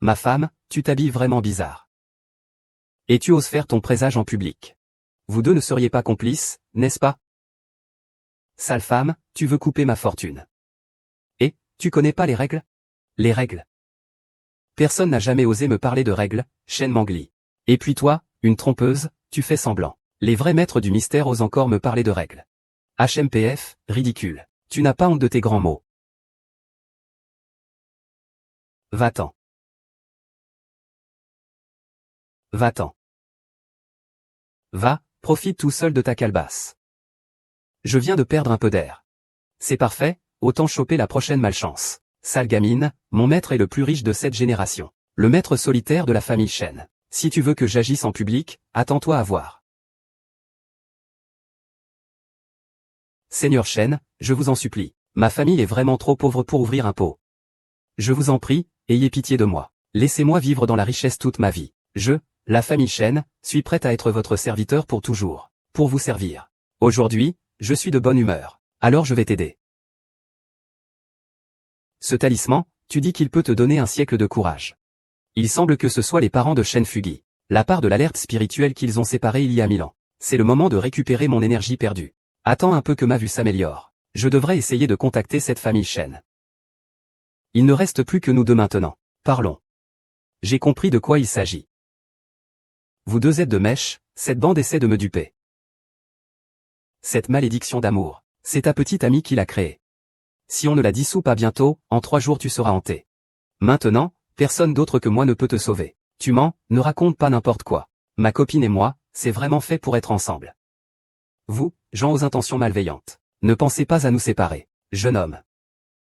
Ma femme, tu t'habilles vraiment bizarre. Et tu oses faire ton présage en public. Vous deux ne seriez pas complices, n'est-ce pas? Sale femme, tu veux couper ma fortune. Et, tu connais pas les règles? Les règles. Personne n'a jamais osé me parler de règles, Shen Mangli. Et puis toi, une trompeuse, tu fais semblant. Les vrais maîtres du mystère osent encore me parler de règles. HMPF, ridicule. Tu n'as pas honte de tes grands mots. Va-t'en. Va-t'en. Va, profite tout seul de ta calebasse. Je viens de perdre un peu d'air. C'est parfait, autant choper la prochaine malchance. Sale gamine, mon maître est le plus riche de cette génération. Le maître solitaire de la famille Shen. Si tu veux que j'agisse en public, attends-toi à voir. Seigneur Shen, je vous en supplie. Ma famille est vraiment trop pauvre pour ouvrir un pot. Je vous en prie, ayez pitié de moi. Laissez-moi vivre dans la richesse toute ma vie. Je, la famille Shen, suis prête à être votre serviteur pour toujours. Pour vous servir. Aujourd'hui, je suis de bonne humeur. Alors je vais t'aider. Ce talisman, tu dis qu'il peut te donner un siècle de courage. Il semble que ce soit les parents de Shen Fugi. La part de l'alerte spirituelle qu'ils ont séparée il y a 1000 ans. C'est le moment de récupérer mon énergie perdue. Attends un peu que ma vue s'améliore. Je devrais essayer de contacter cette famille Shen. Il ne reste plus que nous deux maintenant. Parlons. J'ai compris de quoi il s'agit. Vous deux êtes de mèche, cette bande essaie de me duper. Cette malédiction d'amour, c'est ta petite amie qui l'a créée. Si on ne la dissout pas bientôt, en 3 jours tu seras hanté. Maintenant, personne d'autre que moi ne peut te sauver. Tu mens, ne raconte pas n'importe quoi. Ma copine et moi, c'est vraiment fait pour être ensemble. Vous, gens aux intentions malveillantes, ne pensez pas à nous séparer, jeune homme.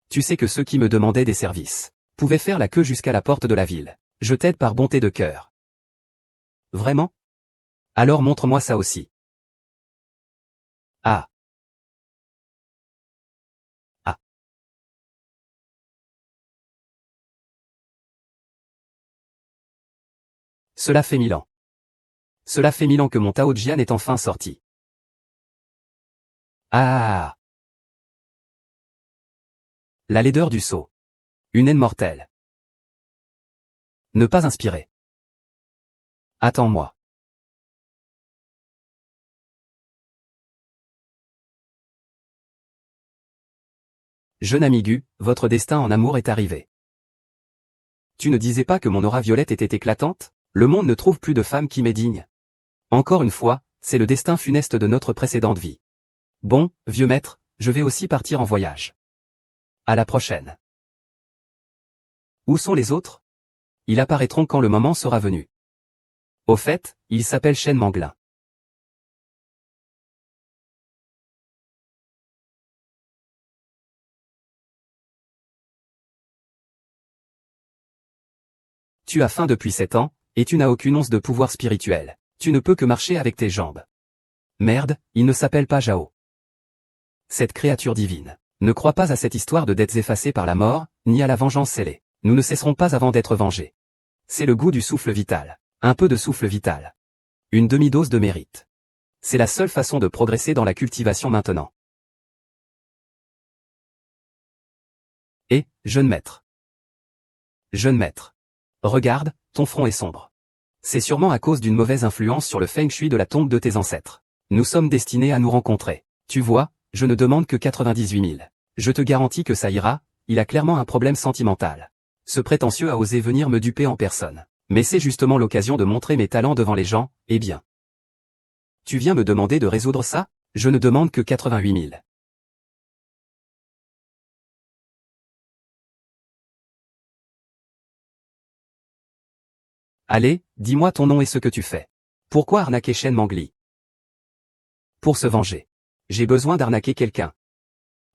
Tu sais que ceux qui me demandaient des services pouvaient faire la queue jusqu'à la porte de la ville. Je t'aide par bonté de cœur. Vraiment? Alors montre-moi ça aussi. Ah. Ah. Cela fait 1000 ans. Cela fait 1000 ans que mon Tao Jian est enfin sorti. Ah. La laideur du sceau. Une haine mortelle. Ne pas inspirer. Attends-moi. Jeune amigu, votre destin en amour est arrivé. Tu ne disais pas que mon aura violette était éclatante? Le monde ne trouve plus de femme qui m'est digne. Encore une fois, c'est le destin funeste de notre précédente vie. Bon, vieux maître, je vais aussi partir en voyage. À la prochaine. Où sont les autres? Ils apparaîtront quand le moment sera venu. Au fait, il s'appelle Shen Manglin. Tu as faim depuis 7 ans, et tu n'as aucune once de pouvoir spirituel. Tu ne peux que marcher avec tes jambes. Merde, il ne s'appelle pas Zhao. Cette créature divine. Ne crois pas à cette histoire de dettes effacées par la mort, ni à la vengeance scellée. Nous ne cesserons pas avant d'être vengés. C'est le goût du souffle vital. Un peu de souffle vital. Une demi-dose de mérite. C'est la seule façon de progresser dans la cultivation maintenant. Et, jeune maître. Jeune maître. Regarde, ton front est sombre. C'est sûrement à cause d'une mauvaise influence sur le feng shui de la tombe de tes ancêtres. Nous sommes destinés à nous rencontrer. Tu vois, je ne demande que 98 000. Je te garantis que ça ira, il a clairement un problème sentimental. Ce prétentieux a osé venir me duper en personne. Mais c'est justement l'occasion de montrer mes talents devant les gens, eh bien. Tu viens me demander de résoudre ça? Je ne demande que 88 000. Allez, dis-moi ton nom et ce que tu fais. Pourquoi arnaquer Shen Mangli? Pour se venger. J'ai besoin d'arnaquer quelqu'un.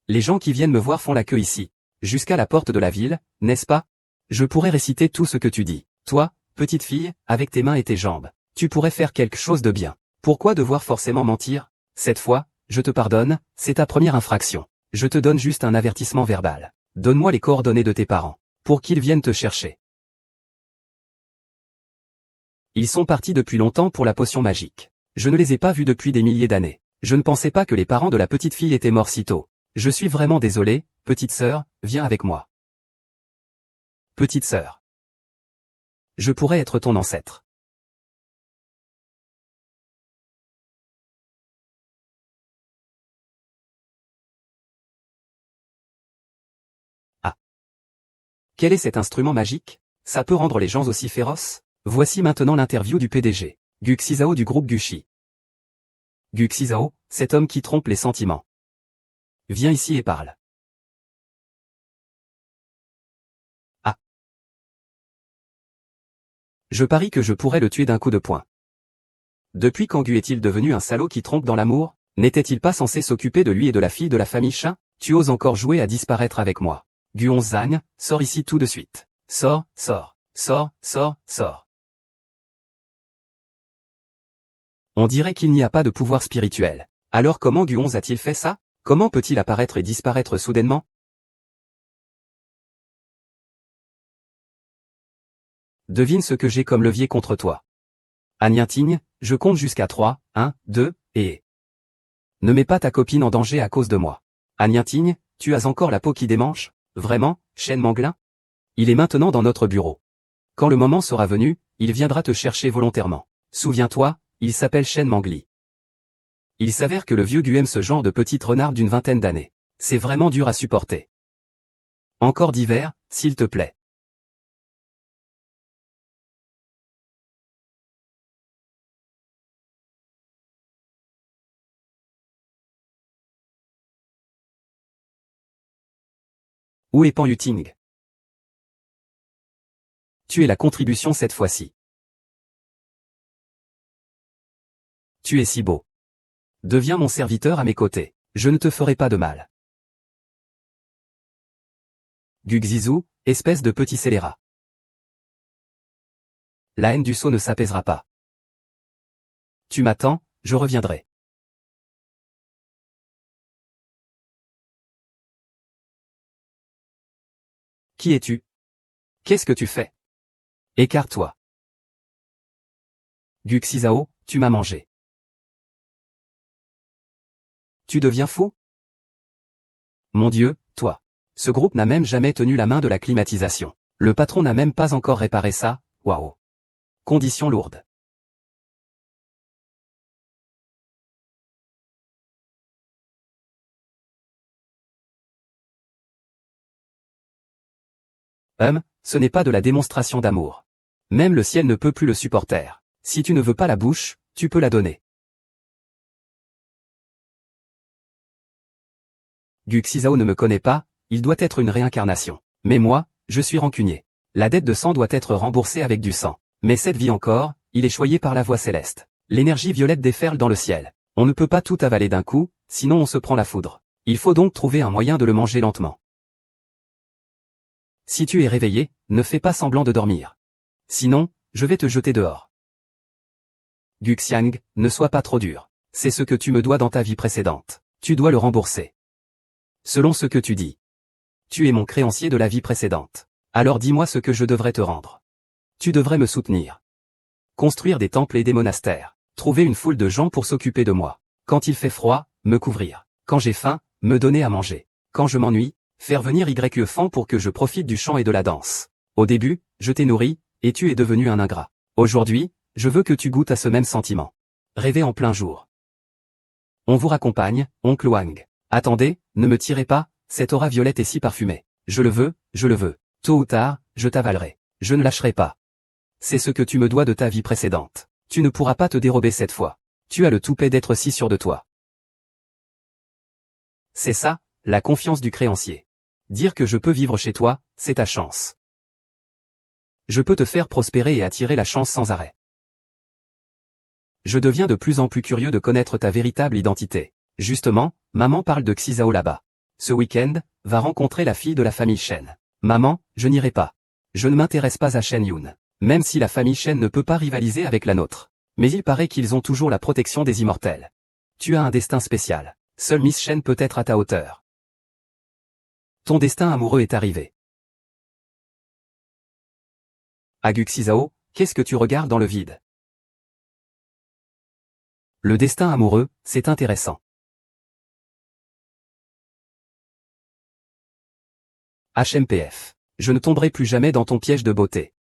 Les gens qui viennent me voir font la queue ici, jusqu'à la porte de la ville, n'est-ce pas? Je pourrais réciter tout ce que tu dis. Toi, petite fille, avec tes mains et tes jambes, tu pourrais faire quelque chose de bien. Pourquoi devoir forcément mentir? Cette fois, je te pardonne, c'est ta première infraction. Je te donne juste un avertissement verbal. Donne-moi les coordonnées de tes parents, pour qu'ils viennent te chercher. Ils sont partis depuis longtemps pour la potion magique. Je ne les ai pas vus depuis des milliers d'années. Je ne pensais pas que les parents de la petite fille étaient morts si tôt. Je suis vraiment désolé, petite sœur, viens avec moi. Petite sœur. Je pourrais être ton ancêtre. Ah. Quel est cet instrument magique? Ça peut rendre les gens aussi féroces? Voici maintenant l'interview du PDG. Gu Xizhao du groupe Gucci. Gu Xizhao, cet homme qui trompe les sentiments. Viens ici et parle. Ah. Je parie que je pourrais le tuer d'un coup de poing. Depuis quand Gu est-il devenu un salaud qui trompe dans l'amour? N'était-il pas censé s'occuper de lui et de la fille de la famille Chin? Tu oses encore jouer à disparaître avec moi. Gu Zhang, sors ici tout de suite. Sors, sors, sors, sors, sors. On dirait qu'il n'y a pas de pouvoir spirituel. Alors comment Gu a-t-il fait ça? Comment peut-il apparaître et disparaître soudainement? Devine ce que j'ai comme levier contre toi. Agnating, je compte jusqu'à 3, 1, 2, et... Ne mets pas ta copine en danger à cause de moi. Agnating, tu as encore la peau qui démange? Vraiment, Shen Manglin? Il est maintenant dans notre bureau. Quand le moment sera venu, il viendra te chercher volontairement. Souviens-toi, il s'appelle Shen Mangli. Il s'avère que le vieux Gu aime ce genre de petite renarde d'une vingtaine d'années. C'est vraiment dur à supporter. Encore d'hiver, s'il te plaît. Où est Pan Yuting? Tu es la contribution cette fois-ci. Tu es si beau. Deviens mon serviteur à mes côtés. Je ne te ferai pas de mal. Gu Xizhou, espèce de petit scélérat. La haine du sceau ne s'apaisera pas. Tu m'attends, je reviendrai. Qui es-tu? Qu'est-ce que tu fais? Écarte-toi. Gu Xizhao, tu m'as mangé. Tu deviens fou? Mon Dieu, toi. Ce groupe n'a même jamais tenu la main de la climatisation. Le patron n'a même pas encore réparé ça, waouh. Conditions lourdes. Ce n'est pas de la démonstration d'amour. Même le ciel ne peut plus le supporter. Si tu ne veux pas la bouche, tu peux la donner. Gu Xizhao ne me connaît pas, il doit être une réincarnation. Mais moi, je suis rancunier. La dette de sang doit être remboursée avec du sang. Mais cette vie encore, il est choyé par la voie céleste. L'énergie violette déferle dans le ciel. On ne peut pas tout avaler d'un coup, sinon on se prend la foudre. Il faut donc trouver un moyen de le manger lentement. Si tu es réveillé, ne fais pas semblant de dormir. Sinon, je vais te jeter dehors. Gu Xiang, ne sois pas trop dur. C'est ce que tu me dois dans ta vie précédente. Tu dois le rembourser. Selon ce que tu dis. Tu es mon créancier de la vie précédente. Alors dis-moi ce que je devrais te rendre. Tu devrais me soutenir. Construire des temples et des monastères. Trouver une foule de gens pour s'occuper de moi. Quand il fait froid, me couvrir. Quand j'ai faim, me donner à manger. Quand je m'ennuie, faire venir YE Fan pour que je profite du chant et de la danse. Au début, je t'ai nourri, et tu es devenu un ingrat. Aujourd'hui, je veux que tu goûtes à ce même sentiment. Rêver en plein jour. On vous raccompagne, oncle Wang. Attendez, ne me tirez pas, cette aura violette est si parfumée. Je le veux, je le veux. Tôt ou tard, je t'avalerai. Je ne lâcherai pas. C'est ce que tu me dois de ta vie précédente. Tu ne pourras pas te dérober cette fois. Tu as le toupet d'être si sûr de toi. C'est ça, la confiance du créancier. Dire que je peux vivre chez toi, c'est ta chance. Je peux te faire prospérer et attirer la chance sans arrêt. Je deviens de plus en plus curieux de connaître ta véritable identité. Justement, maman parle de Xizhao là-bas. Ce week-end, va rencontrer la fille de la famille Shen. Maman, je n'irai pas. Je ne m'intéresse pas à Shen Yun. Même si la famille Shen ne peut pas rivaliser avec la nôtre. Mais il paraît qu'ils ont toujours la protection des immortels. Tu as un destin spécial. Seule Miss Shen peut être à ta hauteur. Ton destin amoureux est arrivé. Gu Xizhao, qu'est-ce que tu regardes dans le vide? Le destin amoureux, c'est intéressant. HMPF. Je ne tomberai plus jamais dans ton piège de beauté.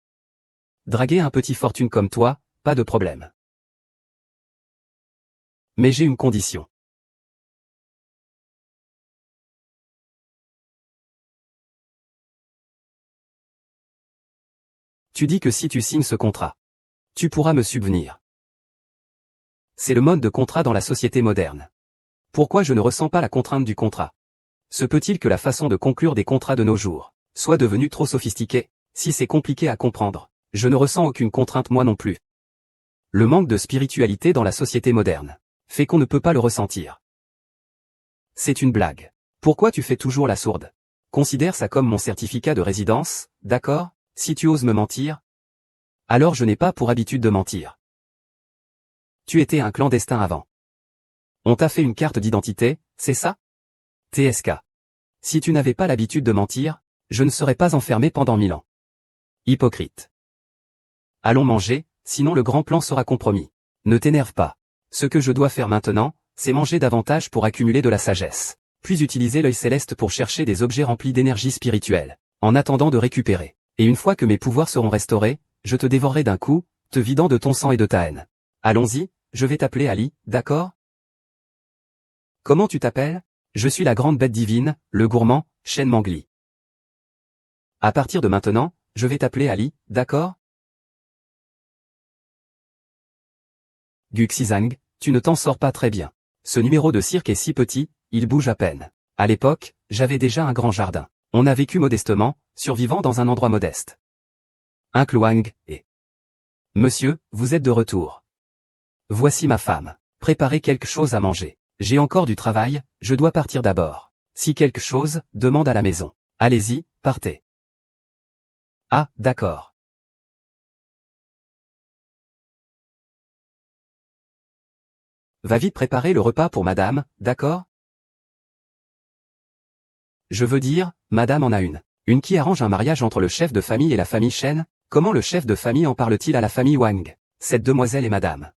Draguer un petit fortune comme toi, pas de problème. Mais j'ai une condition. Tu dis que si tu signes ce contrat, tu pourras me subvenir. C'est le mode de contrat dans la société moderne. Pourquoi je ne ressens pas la contrainte du contrat? Se peut-il que la façon de conclure des contrats de nos jours soit devenue trop sophistiquée? Si c'est compliqué à comprendre, je ne ressens aucune contrainte moi non plus. Le manque de spiritualité dans la société moderne fait qu'on ne peut pas le ressentir. C'est une blague. Pourquoi tu fais toujours la sourde? Considère ça comme mon certificat de résidence, d'accord? Si tu oses me mentir, alors je n'ai pas pour habitude de mentir. Tu étais un clandestin avant. On t'a fait une carte d'identité, c'est ça? TSK. Si tu n'avais pas l'habitude de mentir, je ne serais pas enfermé pendant 1000 ans. Hypocrite. Allons manger, sinon le grand plan sera compromis. Ne t'énerve pas. Ce que je dois faire maintenant, c'est manger davantage pour accumuler de la sagesse, puis utiliser l'œil céleste pour chercher des objets remplis d'énergie spirituelle, en attendant de récupérer. Et une fois que mes pouvoirs seront restaurés, je te dévorerai d'un coup, te vidant de ton sang et de ta haine. Allons-y, je vais t'appeler Ali, d'accord? Comment tu t'appelles? Je suis la grande bête divine, le gourmand, Shen Mangli. À partir de maintenant, je vais t'appeler Ali, d'accord? Guxizang, tu ne t'en sors pas très bien. Ce numéro de cirque est si petit, il bouge à peine. À l'époque, j'avais déjà un grand jardin. On a vécu modestement, survivant dans un endroit modeste. Un Kluang, et... Monsieur, vous êtes de retour. Voici ma femme. Préparez quelque chose à manger. J'ai encore du travail, je dois partir d'abord. Si quelque chose, demande à la maison. Allez-y, partez. Ah, d'accord. Va vite préparer le repas pour madame, d'accord? Je veux dire, madame en a une. Une qui arrange un mariage entre le chef de famille et la famille Shen. Comment le chef de famille en parle-t-il à la famille Wang? Cette demoiselle est madame.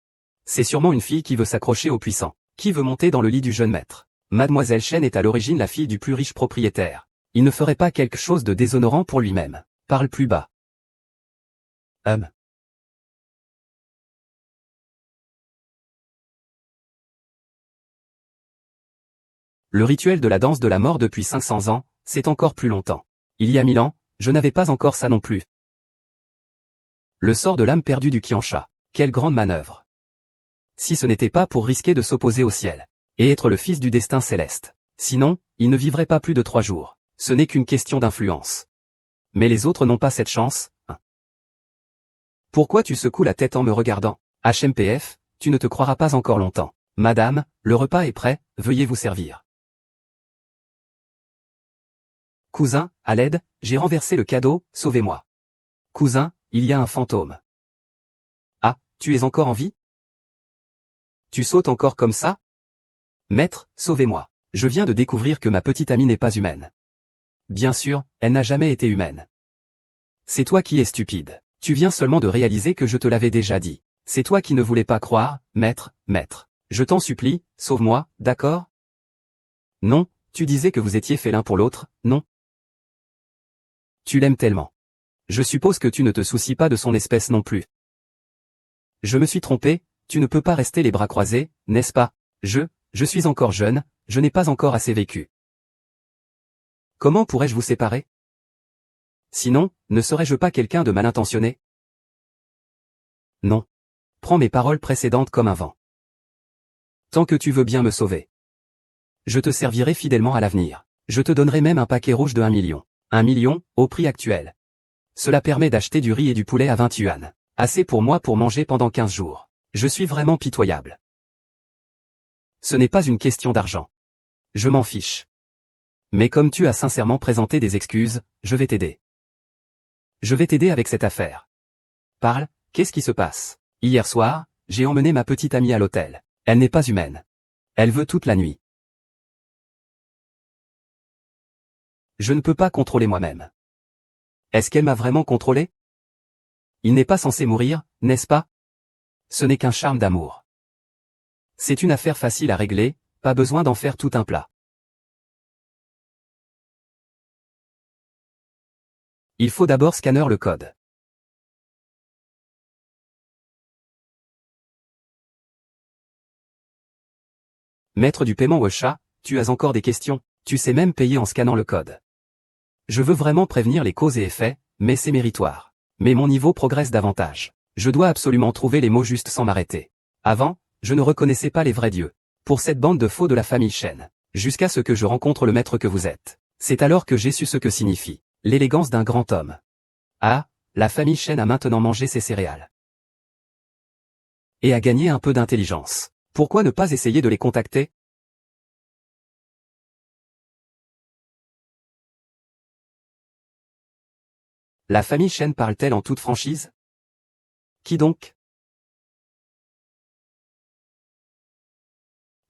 C'est sûrement une fille qui veut s'accrocher au puissant, qui veut monter dans le lit du jeune maître. Mademoiselle Shen est à l'origine la fille du plus riche propriétaire. Il ne ferait pas quelque chose de déshonorant pour lui-même. Parle plus bas. Le rituel de la danse de la mort depuis 500 ans, c'est encore plus longtemps. Il y a 1000 ans, je n'avais pas encore ça non plus. Le sort de l'âme perdue du Qiansha. Quelle grande manœuvre. Si ce n'était pas pour risquer de s'opposer au ciel, et être le fils du destin céleste. Sinon, il ne vivrait pas plus de 3 jours. Ce n'est qu'une question d'influence. Mais les autres n'ont pas cette chance, hein. Pourquoi tu secoues la tête en me regardant? HMPF, tu ne te croiras pas encore longtemps. Madame, le repas est prêt, veuillez vous servir. Cousin, à l'aide, j'ai renversé le cadeau, sauvez-moi. Cousin, il y a un fantôme. Ah, tu es encore en vie? Tu sautes encore comme ça? Maître, sauvez-moi. Je viens de découvrir que ma petite amie n'est pas humaine. Bien sûr, elle n'a jamais été humaine. C'est toi qui es stupide. Tu viens seulement de réaliser que je te l'avais déjà dit. C'est toi qui ne voulais pas croire, maître. Je t'en supplie, sauve-moi, d'accord? Non, tu disais que vous étiez faits l'un pour l'autre, non? Tu l'aimes tellement. Je suppose que tu ne te soucies pas de son espèce non plus. Je me suis trompé, tu ne peux pas rester les bras croisés, n'est-ce pas? Je suis encore jeune, je n'ai pas encore assez vécu. Comment pourrais-je vous séparer? Sinon, ne serais-je pas quelqu'un de mal intentionné? Non. Prends mes paroles précédentes comme un vent. Tant que tu veux bien me sauver. Je te servirai fidèlement à l'avenir. Je te donnerai même un paquet rouge de 1 million. 1 million, au prix actuel. Cela permet d'acheter du riz et du poulet à 20 yuan. Assez pour moi pour manger pendant 15 jours. Je suis vraiment pitoyable. Ce n'est pas une question d'argent. Je m'en fiche. Mais comme tu as sincèrement présenté des excuses, je vais t'aider. Je vais t'aider avec cette affaire. Parle, qu'est-ce qui se passe? Hier soir, j'ai emmené ma petite amie à l'hôtel. Elle n'est pas humaine. Elle veut toute la nuit. Je ne peux pas contrôler moi-même. Est-ce qu'elle m'a vraiment contrôlé? Il n'est pas censé mourir, n'est-ce pas? Ce n'est qu'un charme d'amour. C'est une affaire facile à régler, pas besoin d'en faire tout un plat. Il faut d'abord scanner le code. Maître du paiement Wesha, tu as encore des questions, tu sais même payer en scannant le code. Je veux vraiment prévenir les causes et effets, mais c'est méritoire. Mais mon niveau progresse davantage. Je dois absolument trouver les mots justes sans m'arrêter. Avant, je ne reconnaissais pas les vrais dieux. Pour cette bande de faux de la famille Shen. Jusqu'à ce que je rencontre le maître que vous êtes. C'est alors que j'ai su ce que signifie l'élégance d'un grand homme. Ah, la famille Shen a maintenant mangé ses céréales. Et a gagné un peu d'intelligence. Pourquoi ne pas essayer de les contacter? La famille Shen parle-t-elle en toute franchise? Qui donc?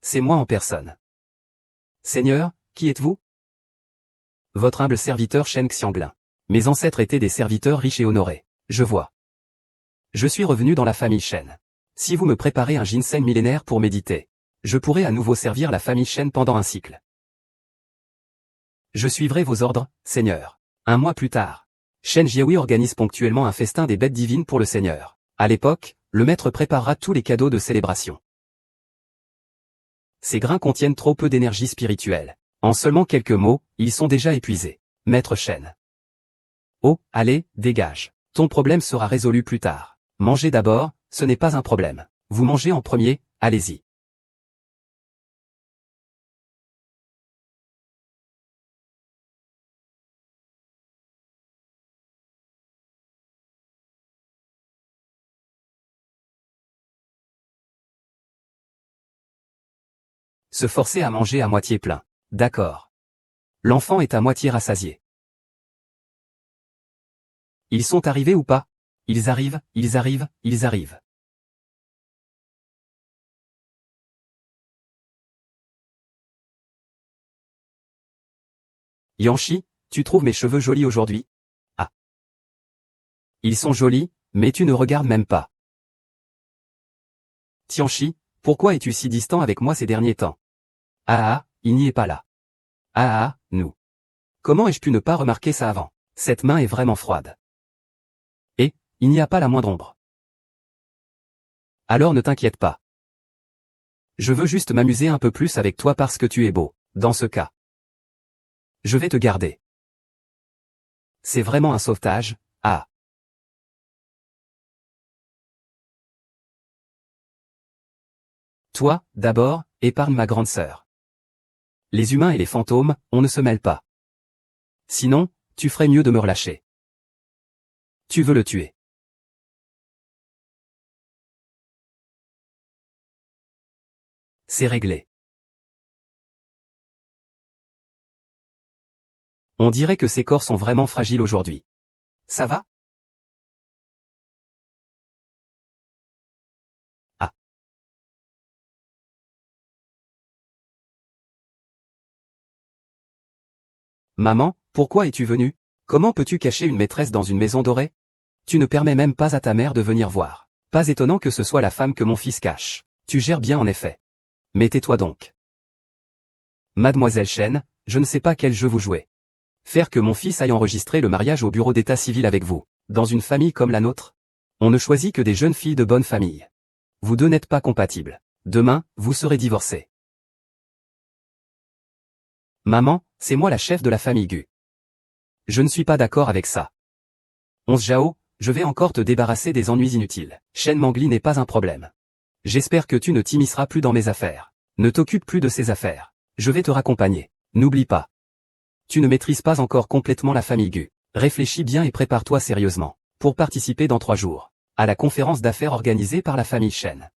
C'est moi en personne. Seigneur, qui êtes-vous? Votre humble serviteur Shen Xianglin. Mes ancêtres étaient des serviteurs riches et honorés. Je vois. Je suis revenu dans la famille Shen. Si vous me préparez un ginseng millénaire pour méditer, je pourrai à nouveau servir la famille Shen pendant un cycle. Je suivrai vos ordres, Seigneur. Un mois plus tard, Shen Jiahui organise ponctuellement un festin des bêtes divines pour le Seigneur. À l'époque, le maître préparera tous les cadeaux de célébration. Ces grains contiennent trop peu d'énergie spirituelle. En seulement quelques mots, ils sont déjà épuisés. Maître Shen. Oh, allez, dégage. Ton problème sera résolu plus tard. Mangez d'abord, ce n'est pas un problème. Vous mangez en premier, allez-y. Se forcer à manger à moitié plein. D'accord. L'enfant est à moitié rassasié. Ils sont arrivés ou pas? Ils arrivent, ils arrivent, ils arrivent. Yanshi, tu trouves mes cheveux jolis aujourd'hui? Ah. Ils sont jolis, mais tu ne regardes même pas. Tianchi, pourquoi es-tu si distant avec moi ces derniers temps? Ah ah, il n'y est pas là. Ah ah, nous. Comment ai-je pu ne pas remarquer ça avant? Cette main est vraiment froide. Et, il n'y a pas la moindre ombre. Alors ne t'inquiète pas. Je veux juste m'amuser un peu plus avec toi parce que tu es beau. Dans ce cas, je vais te garder. C'est vraiment un sauvetage, ah. Toi, d'abord, épargne ma grande sœur. Les humains et les fantômes, on ne se mêle pas. Sinon, tu ferais mieux de me relâcher. Tu veux le tuer. C'est réglé. On dirait que ces corps sont vraiment fragiles aujourd'hui. Ça va? Ah. Maman, pourquoi es-tu venue? Comment peux-tu cacher une maîtresse dans une maison dorée? Tu ne permets même pas à ta mère de venir voir. Pas étonnant que ce soit la femme que mon fils cache. Tu gères bien en effet. Mais tais-toi donc. Mademoiselle Shen, je ne sais pas quel jeu vous jouez. Faire que mon fils aille enregistrer le mariage au bureau d'état civil avec vous, dans une famille comme la nôtre? On ne choisit que des jeunes filles de bonne famille. Vous deux n'êtes pas compatibles. Demain, vous serez divorcés. Maman, c'est moi la chef de la famille Gu. Je ne suis pas d'accord avec ça. 11 Jao, je vais encore te débarrasser des ennuis inutiles. Shen Mangli n'est pas un problème. J'espère que tu ne t'immisceras plus dans mes affaires. Ne t'occupe plus de ces affaires. Je vais te raccompagner. N'oublie pas. Tu ne maîtrises pas encore complètement la famille Gu. Réfléchis bien et prépare-toi sérieusement, pour participer dans 3 jours, à la conférence d'affaires organisée par la famille Shen.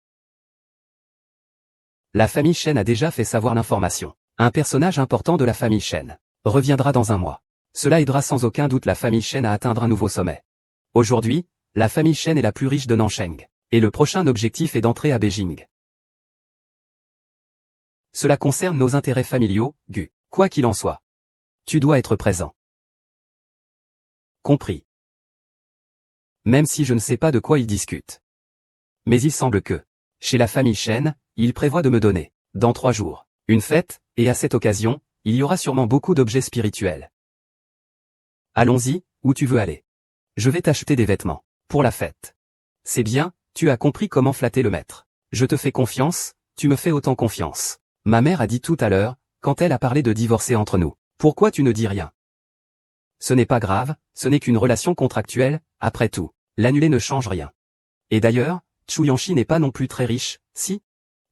La famille Shen a déjà fait savoir l'information. Un personnage important de la famille Shen reviendra dans un mois. Cela aidera sans aucun doute la famille Shen à atteindre un nouveau sommet. Aujourd'hui, la famille Shen est la plus riche de Nansheng, et le prochain objectif est d'entrer à Beijing. Cela concerne nos intérêts familiaux, Gu. Quoi qu'il en soit, tu dois être présent. Compris. Même si je ne sais pas de quoi ils discutent. Mais il semble que, chez la famille Shen, ils prévoient de me donner, dans 3 jours, une fête, et à cette occasion, il y aura sûrement beaucoup d'objets spirituels. Allons-y, où tu veux aller. Je vais t'acheter des vêtements, pour la fête. C'est bien, tu as compris comment flatter le maître. Je te fais confiance, tu me fais autant confiance. Ma mère a dit tout à l'heure, quand elle a parlé de divorcer entre nous. Pourquoi tu ne dis rien? Ce n'est pas grave, ce n'est qu'une relation contractuelle, après tout. L'annuler ne change rien. Et d'ailleurs, Chu Yanxi n'est pas non plus très riche, si?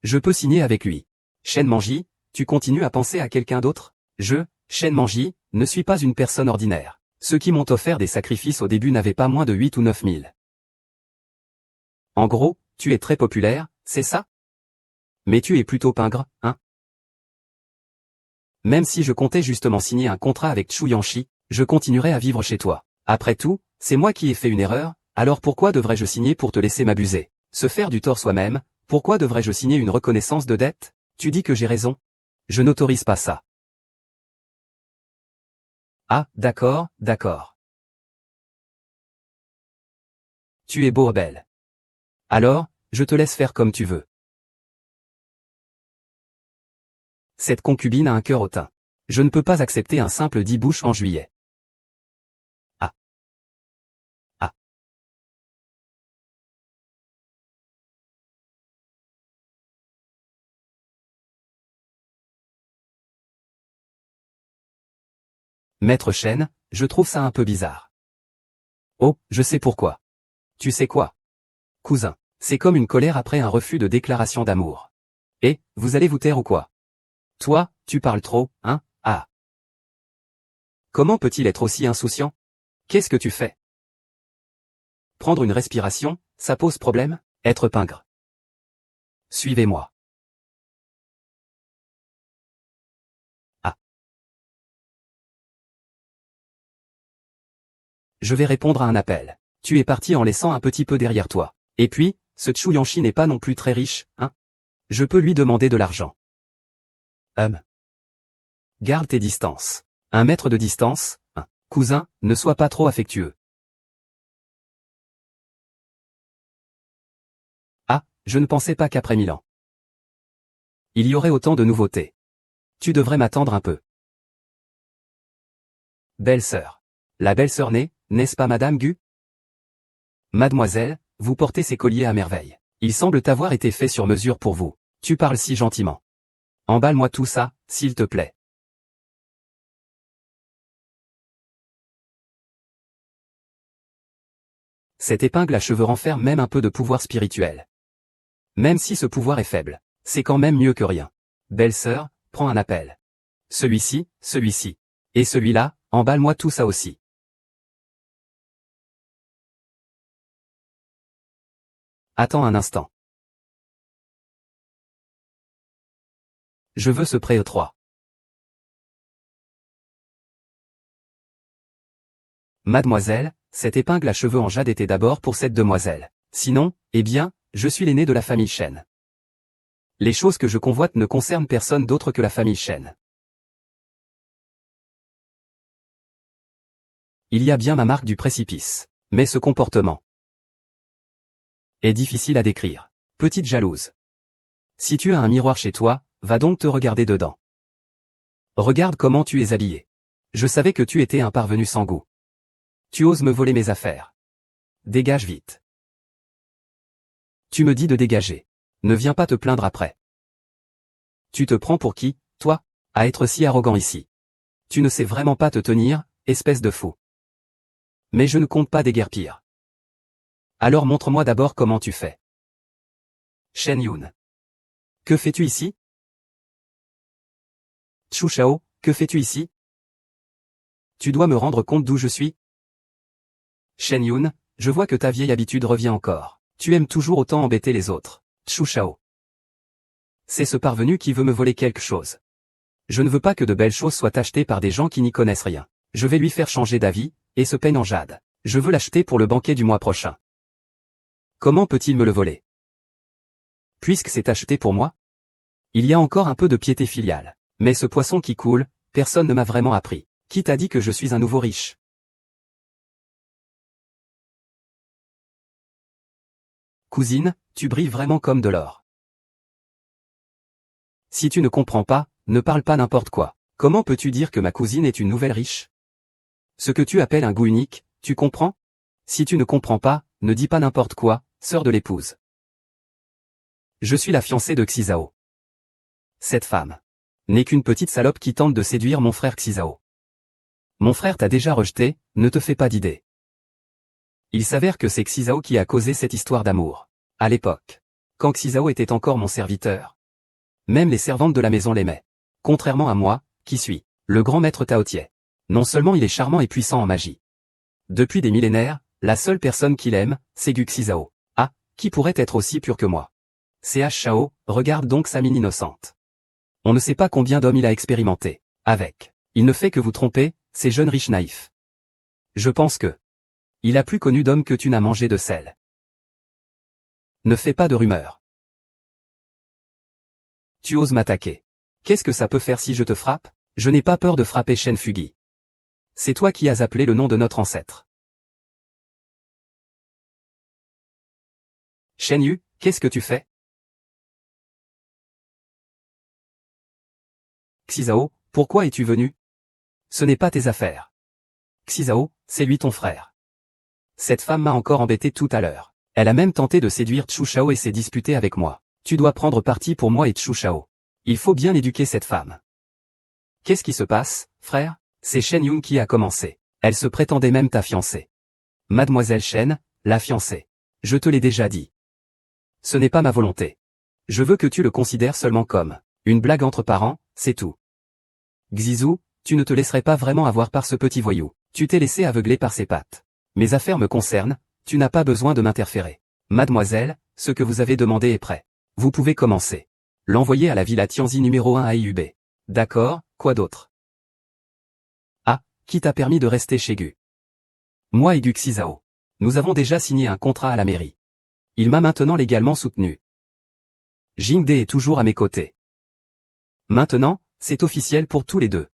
Je peux signer avec lui. Shen Manji, tu continues à penser à quelqu'un d'autre? Shen Manji, ne suis pas une personne ordinaire. Ceux qui m'ont offert des sacrifices au début n'avaient pas moins de 8 ou 9 000. En gros, tu es très populaire, c'est ça? Mais tu es plutôt pingre, hein? Même si je comptais justement signer un contrat avec Chu Yanxi, je continuerai à vivre chez toi. Après tout, c'est moi qui ai fait une erreur, alors pourquoi devrais-je signer pour te laisser m'abuser? Se faire du tort soi-même, pourquoi devrais-je signer une reconnaissance de dette? Tu dis que j'ai raison? Je n'autorise pas ça. Ah, d'accord, d'accord. Tu es beau belle. Alors, je te laisse faire comme tu veux. Cette concubine a un cœur hautain. Je ne peux pas accepter un simple 10 bouches en juillet. Ah. Ah. Maître Shen, je trouve ça un peu bizarre. Oh, je sais pourquoi. Tu sais quoi? Cousin, c'est comme une colère après un refus de déclaration d'amour. Eh, vous allez vous taire ou quoi? Toi, tu parles trop, hein? Ah. Comment peut-il être aussi insouciant? Qu'est-ce que tu fais? Prendre une respiration, ça pose problème? Être pingre. Suivez-moi. Ah. Je vais répondre à un appel. Tu es parti en laissant un petit peu derrière toi. Et puis, ce Chu Yanxi n'est pas non plus très riche, hein? Je peux lui demander de l'argent. Garde tes distances. 1 mètre de distance, hein. Cousin, ne sois pas trop affectueux. Ah, je ne pensais pas qu'après 1000 ans. Il y aurait autant de nouveautés. Tu devrais m'attendre un peu. Belle-sœur. La belle-sœur née, n'est-ce pas Madame Gu? Mademoiselle, vous portez ces colliers à merveille. Ils semblent avoir été faits sur mesure pour vous. Tu parles si gentiment. Emballe-moi tout ça, s'il te plaît. Cette épingle à cheveux renferme même un peu de pouvoir spirituel. Même si ce pouvoir est faible, c'est quand même mieux que rien. Belle-sœur, prends un appel. Celui-ci. Et celui-là, emballe-moi tout ça aussi. Attends un instant. Je veux ce prêt 3. Mademoiselle, cette épingle à cheveux en jade était d'abord pour cette demoiselle. Sinon, eh bien, je suis l'aîné de la famille Shen. Les choses que je convoite ne concernent personne d'autre que la famille Shen. Il y a bien ma marque du précipice. Mais ce comportement est difficile à décrire. Petite jalouse. Si tu as un miroir chez toi, va donc te regarder dedans. Regarde comment tu es habillé. Je savais que tu étais un parvenu sans goût. Tu oses me voler mes affaires. Dégage vite. Tu me dis de dégager. Ne viens pas te plaindre après. Tu te prends pour qui, toi, à être si arrogant ici? Tu ne sais vraiment pas te tenir, espèce de fou. Mais je ne compte pas déguerpir. Alors montre-moi d'abord comment tu fais. Shen Yun. Que fais-tu ici? Chu Shao, que fais-tu ici? Tu dois me rendre compte d'où je suis? Shen Yun, je vois que ta vieille habitude revient encore. Tu aimes toujours autant embêter les autres. Chu Shao. C'est ce parvenu qui veut me voler quelque chose. Je ne veux pas que de belles choses soient achetées par des gens qui n'y connaissent rien. Je vais lui faire changer d'avis, et ce peigne en jade. Je veux l'acheter pour le banquet du mois prochain. Comment peut-il me le voler? Puisque c'est acheté pour moi? Il y a encore un peu de piété filiale. Mais ce poisson qui coule, personne ne m'a vraiment appris. Qui t'a dit que je suis un nouveau riche? Cousine, tu brilles vraiment comme de l'or. Si tu ne comprends pas, ne parle pas n'importe quoi. Comment peux-tu dire que ma cousine est une nouvelle riche? Ce que tu appelles un goût unique, tu comprends? Si tu ne comprends pas, ne dis pas n'importe quoi, sœur de l'épouse. Je suis la fiancée de Xizao. Cette femme n'est qu'une petite salope qui tente de séduire mon frère Xizao. Mon frère t'a déjà rejeté, ne te fais pas d'idée. Il s'avère que c'est Xizao qui a causé cette histoire d'amour. À l'époque, quand Xizao était encore mon serviteur, même les servantes de la maison l'aimaient. Contrairement à moi, qui suis le grand maître Taotier. Non seulement il est charmant et puissant en magie. Depuis des millénaires, la seule personne qu'il aime, c'est Gu Xizao. Ah, qui pourrait être aussi pur que moi? CH Shao, regarde donc sa mine innocente. On ne sait pas combien d'hommes il a expérimenté. Avec. Il ne fait que vous tromper, ces jeunes riches naïfs. Je pense que. Il a plus connu d'homme que tu n'as mangé de sel. Ne fais pas de rumeurs. Tu oses m'attaquer. Qu'est-ce que ça peut faire si je te frappe? Je n'ai pas peur de frapper Shen Fugi. C'est toi qui as appelé le nom de notre ancêtre. Shen Yu, qu'est-ce que tu fais? Xizao, pourquoi es-tu venu? Ce n'est pas tes affaires. Xizao, c'est lui ton frère. Cette femme m'a encore embêté tout à l'heure. Elle a même tenté de séduire Chu Shao et s'est disputée avec moi. Tu dois prendre parti pour moi et Chu Shao. Il faut bien éduquer cette femme. Qu'est-ce qui se passe, frère? C'est Shen Yun qui a commencé. Elle se prétendait même ta fiancée. Mademoiselle Shen, la fiancée. Je te l'ai déjà dit. Ce n'est pas ma volonté. Je veux que tu le considères seulement comme une blague entre parents, c'est tout. Xizou, tu ne te laisserais pas vraiment avoir par ce petit voyou. Tu t'es laissé aveugler par ses pattes. Mes affaires me concernent, tu n'as pas besoin de m'interférer. Mademoiselle, ce que vous avez demandé est prêt. Vous pouvez commencer. L'envoyer à la villa Tianzi numéro 1 à IUB. D'accord, quoi d'autre? Ah, qui t'a permis de rester chez Gu? Moi et Gu Xizao. Nous avons déjà signé un contrat à la mairie. Il m'a maintenant légalement soutenu. Jingde est toujours à mes côtés. Maintenant, c'est officiel pour tous les deux.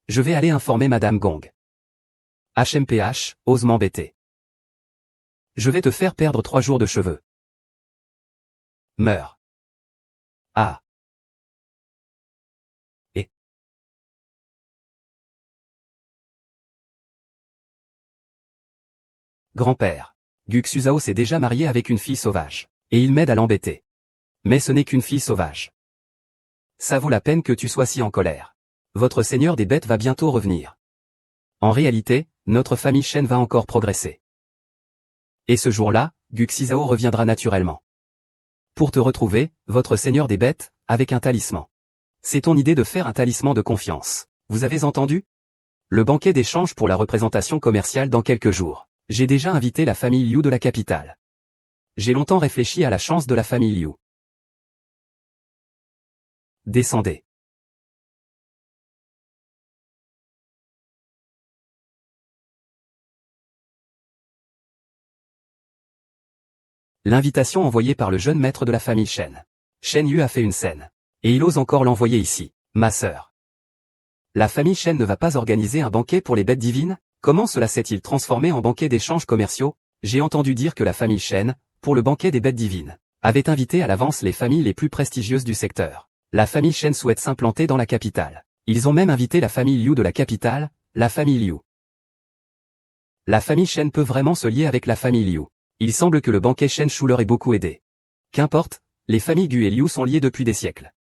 Je vais aller informer Madame Gong. HMPH, ose m'embêter. Je vais te faire perdre 3 jours de cheveux. Meurs. Ah. Et. Grand-père. Gu Xuzao s'est déjà marié avec une fille sauvage. Et il m'aide à l'embêter. Mais ce n'est qu'une fille sauvage. Ça vaut la peine que tu sois si en colère. Votre seigneur des bêtes va bientôt revenir. En réalité, notre famille Shen va encore progresser. Et ce jour-là, Gu Xizao reviendra naturellement. Pour te retrouver, votre seigneur des bêtes, avec un talisman. C'est ton idée de faire un talisman de confiance. Vous avez entendu? Le banquet d'échange pour la représentation commerciale dans quelques jours. J'ai déjà invité la famille Liu de la capitale. J'ai longtemps réfléchi à la chance de la famille Liu. Descendez. L'invitation envoyée par le jeune maître de la famille Shen. Shen Yu a fait une scène. Et il ose encore l'envoyer ici. Ma sœur. La famille Shen ne va pas organiser un banquet pour les bêtes divines? Comment cela s'est-il transformé en banquet d'échanges commerciaux? J'ai entendu dire que la famille Shen, pour le banquet des bêtes divines, avait invité à l'avance les familles les plus prestigieuses du secteur. La famille Shen souhaite s'implanter dans la capitale. Ils ont même invité la famille Liu de la capitale, la famille Liu. La famille Shen peut vraiment se lier avec la famille Liu. Il semble que le banquet Shen Shu leur ait beaucoup aidé. Qu'importe, les familles Gu et Liu sont liées depuis des siècles.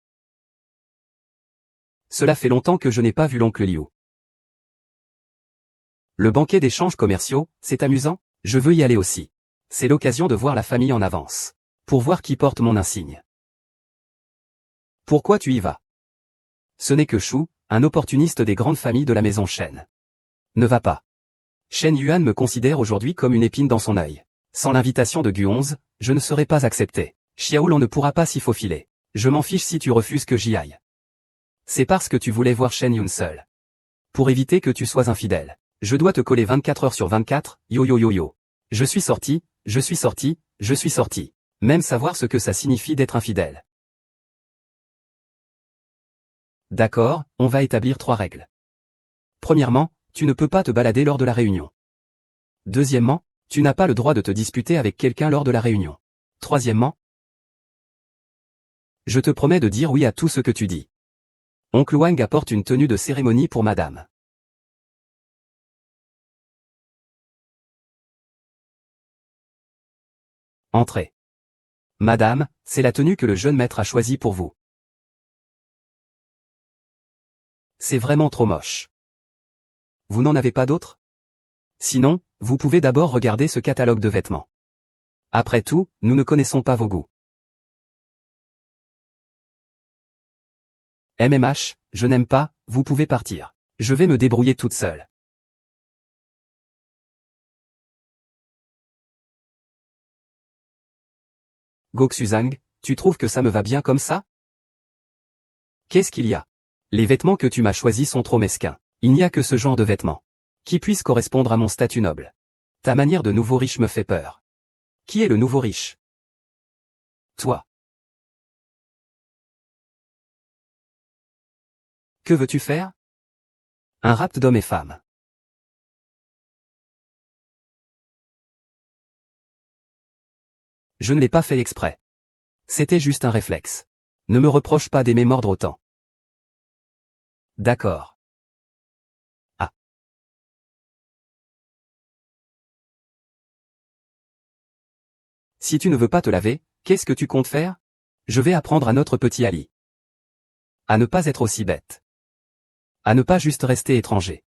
Cela fait longtemps que je n'ai pas vu l'oncle Liu. Le banquet d'échanges commerciaux, c'est amusant, je veux y aller aussi. C'est l'occasion de voir la famille en avance. Pour voir qui porte mon insigne. Pourquoi tu y vas? Ce n'est que Shu, un opportuniste des grandes familles de la maison Shen. Ne va pas. Shen Yuan me considère aujourd'hui comme une épine dans son œil. Sans l'invitation de Gu 11, je ne serai pas accepté. Xiaolong ne pourra pas s'y faufiler. Je m'en fiche si tu refuses que j'y aille. C'est parce que tu voulais voir Shen Yun seul. Pour éviter que tu sois infidèle. Je dois te coller 24 heures sur 24, yo yo yo yo. Je suis sorti, je suis sorti, je suis sorti. Même savoir ce que ça signifie d'être infidèle. D'accord, on va établir 3 règles. Premièrement, tu ne peux pas te balader lors de la réunion. Deuxièmement, tu n'as pas le droit de te disputer avec quelqu'un lors de la réunion. Troisièmement, je te promets de dire oui à tout ce que tu dis. Oncle Wang apporte une tenue de cérémonie pour madame. Entrez. Madame, c'est la tenue que le jeune maître a choisie pour vous. C'est vraiment trop moche. Vous n'en avez pas d'autres? Sinon, vous pouvez d'abord regarder ce catalogue de vêtements. Après tout, nous ne connaissons pas vos goûts. MMH, je n'aime pas, vous pouvez partir. Je vais me débrouiller toute seule. Goxuzang, tu trouves que ça me va bien comme ça? Qu'est-ce qu'il y a? Les vêtements que tu m'as choisis sont trop mesquins. Il n'y a que ce genre de vêtements qui puissent correspondre à mon statut noble. Ta manière de nouveau riche me fait peur. Qui est le nouveau riche? Toi. Que veux-tu faire? Un rapt d'hommes et femmes. Je ne l'ai pas fait exprès. C'était juste un réflexe. Ne me reproche pas d'aimer mordre autant. D'accord. Ah. Si tu ne veux pas te laver, qu'est-ce que tu comptes faire? Je vais apprendre à notre petit Ali. À ne pas être aussi bête. À ne pas juste rester étranger.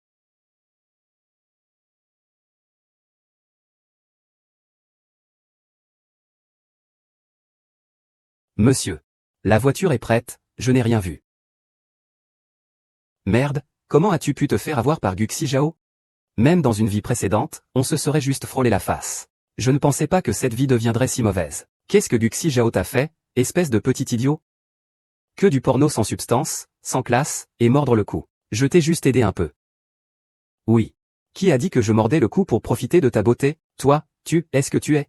Monsieur. La voiture est prête, je n'ai rien vu. Merde, comment as-tu pu te faire avoir par Guxi Zhao? Même dans une vie précédente, on se serait juste frôlé la face. Je ne pensais pas que cette vie deviendrait si mauvaise. Qu'est-ce que Guxi Zhao t'a fait, espèce de petit idiot? Que du porno sans substance, sans classe, et mordre le cou. Je t'ai juste aidé un peu. Oui. Qui a dit que je mordais le cou pour profiter de ta beauté? Toi, est-ce que tu es?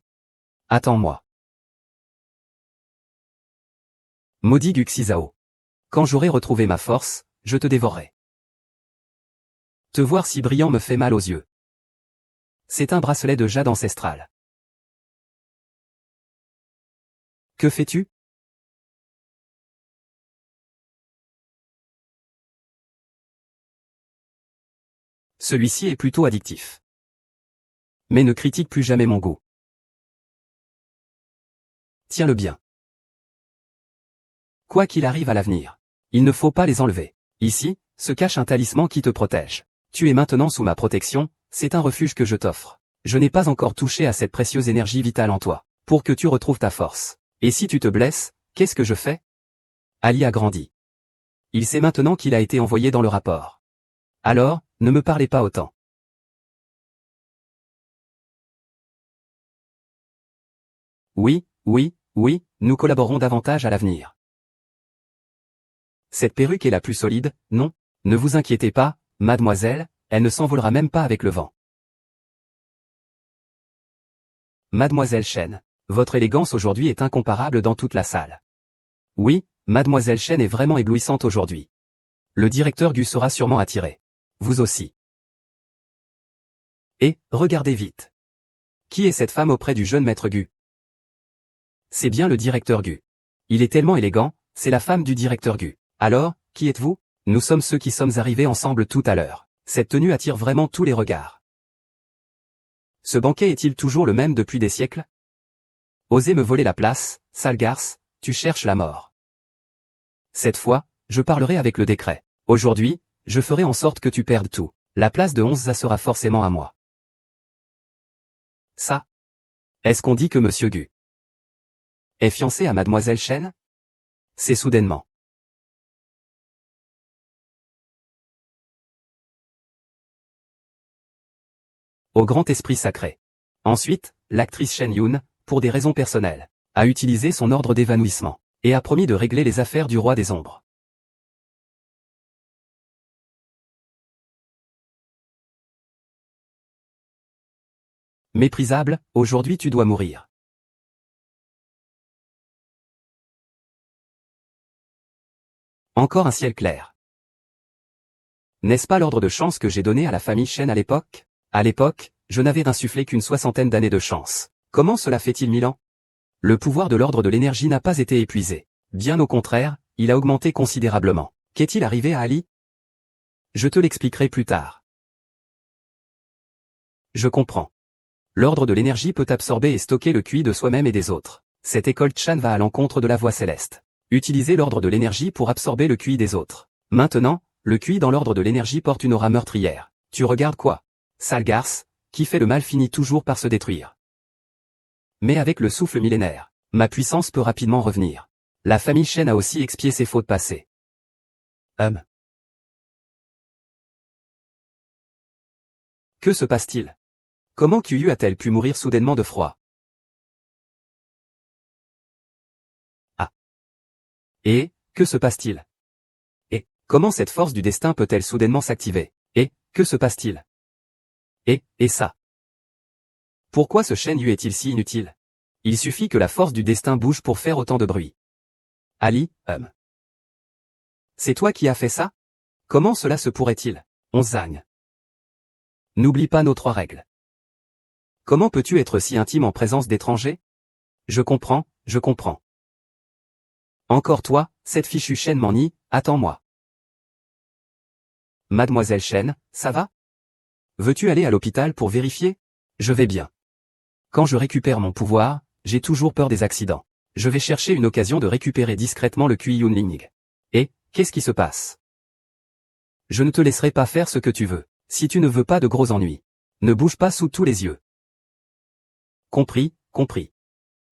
Attends-moi. Maudit Guxi Zhao. Quand j'aurai retrouvé ma force, je te dévorerai. Te voir si brillant me fait mal aux yeux. C'est un bracelet de jade ancestral. Que fais-tu? Celui-ci est plutôt addictif. Mais ne critique plus jamais mon goût. Tiens-le bien. Quoi qu'il arrive à l'avenir, il ne faut pas les enlever. Ici, se cache un talisman qui te protège. Tu es maintenant sous ma protection, c'est un refuge que je t'offre. Je n'ai pas encore touché à cette précieuse énergie vitale en toi, pour que tu retrouves ta force. Et si tu te blesses, qu'est-ce que je fais? Ali a grandi. Il sait maintenant qu'il a été envoyé dans le rapport. Alors, ne me parlez pas autant. Oui, nous collaborons davantage à l'avenir. Cette perruque est la plus solide, non? Ne vous inquiétez pas, mademoiselle, elle ne s'envolera même pas avec le vent. Mademoiselle Chen, votre élégance aujourd'hui est incomparable dans toute la salle. Oui, mademoiselle Chen est vraiment éblouissante aujourd'hui. Le directeur Gu sera sûrement attiré. Vous aussi. Et, regardez vite. Qui est cette femme auprès du jeune maître Gu? C'est bien le directeur Gu. Il est tellement élégant, c'est la femme du directeur Gu. Alors, qui êtes-vous? Nous sommes ceux qui sommes arrivés ensemble tout à l'heure. Cette tenue attire vraiment tous les regards. Ce banquet est-il toujours le même depuis des siècles? Osez me voler la place, sale garce, tu cherches la mort. Cette fois, je parlerai avec le décret. Aujourd'hui, je ferai en sorte que tu perdes tout. La place de 11 sera forcément à moi. Ça? Est-ce qu'on dit que Monsieur Gu est fiancé à mademoiselle Chen? C'est soudainement. Au grand esprit sacré. Ensuite, l'actrice Shen Yun, pour des raisons personnelles, a utilisé son ordre d'évanouissement, et a promis de régler les affaires du roi des ombres. Méprisable, aujourd'hui tu dois mourir. Encore un ciel clair. N'est-ce pas l'ordre de chance que j'ai donné à la famille Shen à l'époque? À l'époque, je n'avais insufflé qu'une 60aine d'années de chance. Comment cela fait-il 1000 ans? Le pouvoir de l'ordre de l'énergie n'a pas été épuisé. Bien au contraire, il a augmenté considérablement. Qu'est-il arrivé à Ali? Je te l'expliquerai plus tard. Je comprends. L'ordre de l'énergie peut absorber et stocker le QI de soi-même et des autres. Cette école Chan va à l'encontre de la voie céleste. Utilisez l'ordre de l'énergie pour absorber le QI des autres. Maintenant, Le QI dans l'ordre de l'énergie porte une aura meurtrière. Tu regardes quoi? Sale garce, qui fait le mal finit toujours par se détruire. Mais avec le souffle millénaire, ma puissance peut rapidement revenir. La famille Shen a aussi expié ses fautes passées. Que se passe-t-il? Comment Qiyu a-t-elle pu mourir soudainement de froid? Ah. Et, que se passe-t-il? Et, comment cette force du destin peut-elle soudainement s'activer? Et, que se passe-t-il? Et ça? Pourquoi ce Shen Yu est-il si inutile? Il suffit que la force du destin bouge pour faire autant de bruit. Ali, c'est toi qui as fait ça? Comment cela se pourrait-il? On zagne. N'oublie pas nos 3 règles. Comment peux-tu être si intime en présence d'étrangers? Je comprends, je comprends. Encore toi, cette fichue Shen m'en nie, attends-moi. Mademoiselle Shen, ça va? Veux-tu aller à l'hôpital pour vérifier? Je vais bien. Quand je récupère mon pouvoir, j'ai toujours peur des accidents. Je vais chercher une occasion de récupérer discrètement le QI Yunling. Et, qu'est-ce qui se passe? Je ne te laisserai pas faire ce que tu veux, si tu ne veux pas de gros ennuis. Ne bouge pas sous tous les yeux. Compris, compris.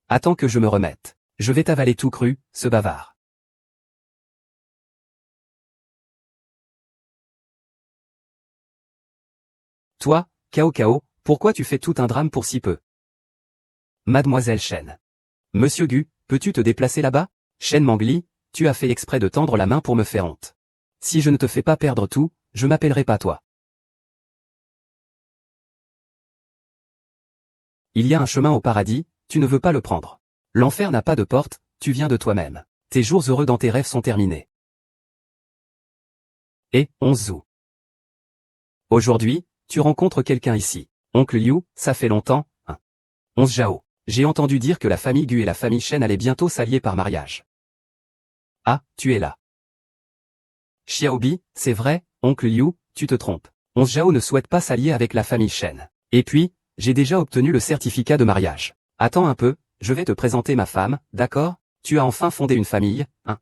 Attends que je me remette. Je vais t'avaler tout cru, ce bavard. Toi, Cao, pourquoi tu fais tout un drame pour si peu? Mademoiselle Shen. Monsieur Gu, peux-tu te déplacer là-bas? Shen Mangli, tu as fait exprès de tendre la main pour me faire honte. Si je ne te fais pas perdre tout, je m'appellerai pas toi. Il y a un chemin au paradis, tu ne veux pas le prendre. L'enfer n'a pas de porte, tu viens de toi-même. Tes jours heureux dans tes rêves sont terminés. Et, 11 août. Aujourd'hui, tu rencontres quelqu'un ici. Oncle Liu, ça fait longtemps, hein. 11 Zhao. J'ai entendu dire que la famille Gu et la famille Shen allaient bientôt s'allier par mariage. Ah, tu es là. Xiaobi, c'est vrai, oncle Liu, tu te trompes. 11 Zhao ne souhaite pas s'allier avec la famille Shen. Et puis, j'ai déjà obtenu le certificat de mariage. Attends un peu, je vais te présenter ma femme, d'accord? Tu as enfin fondé une famille, hein?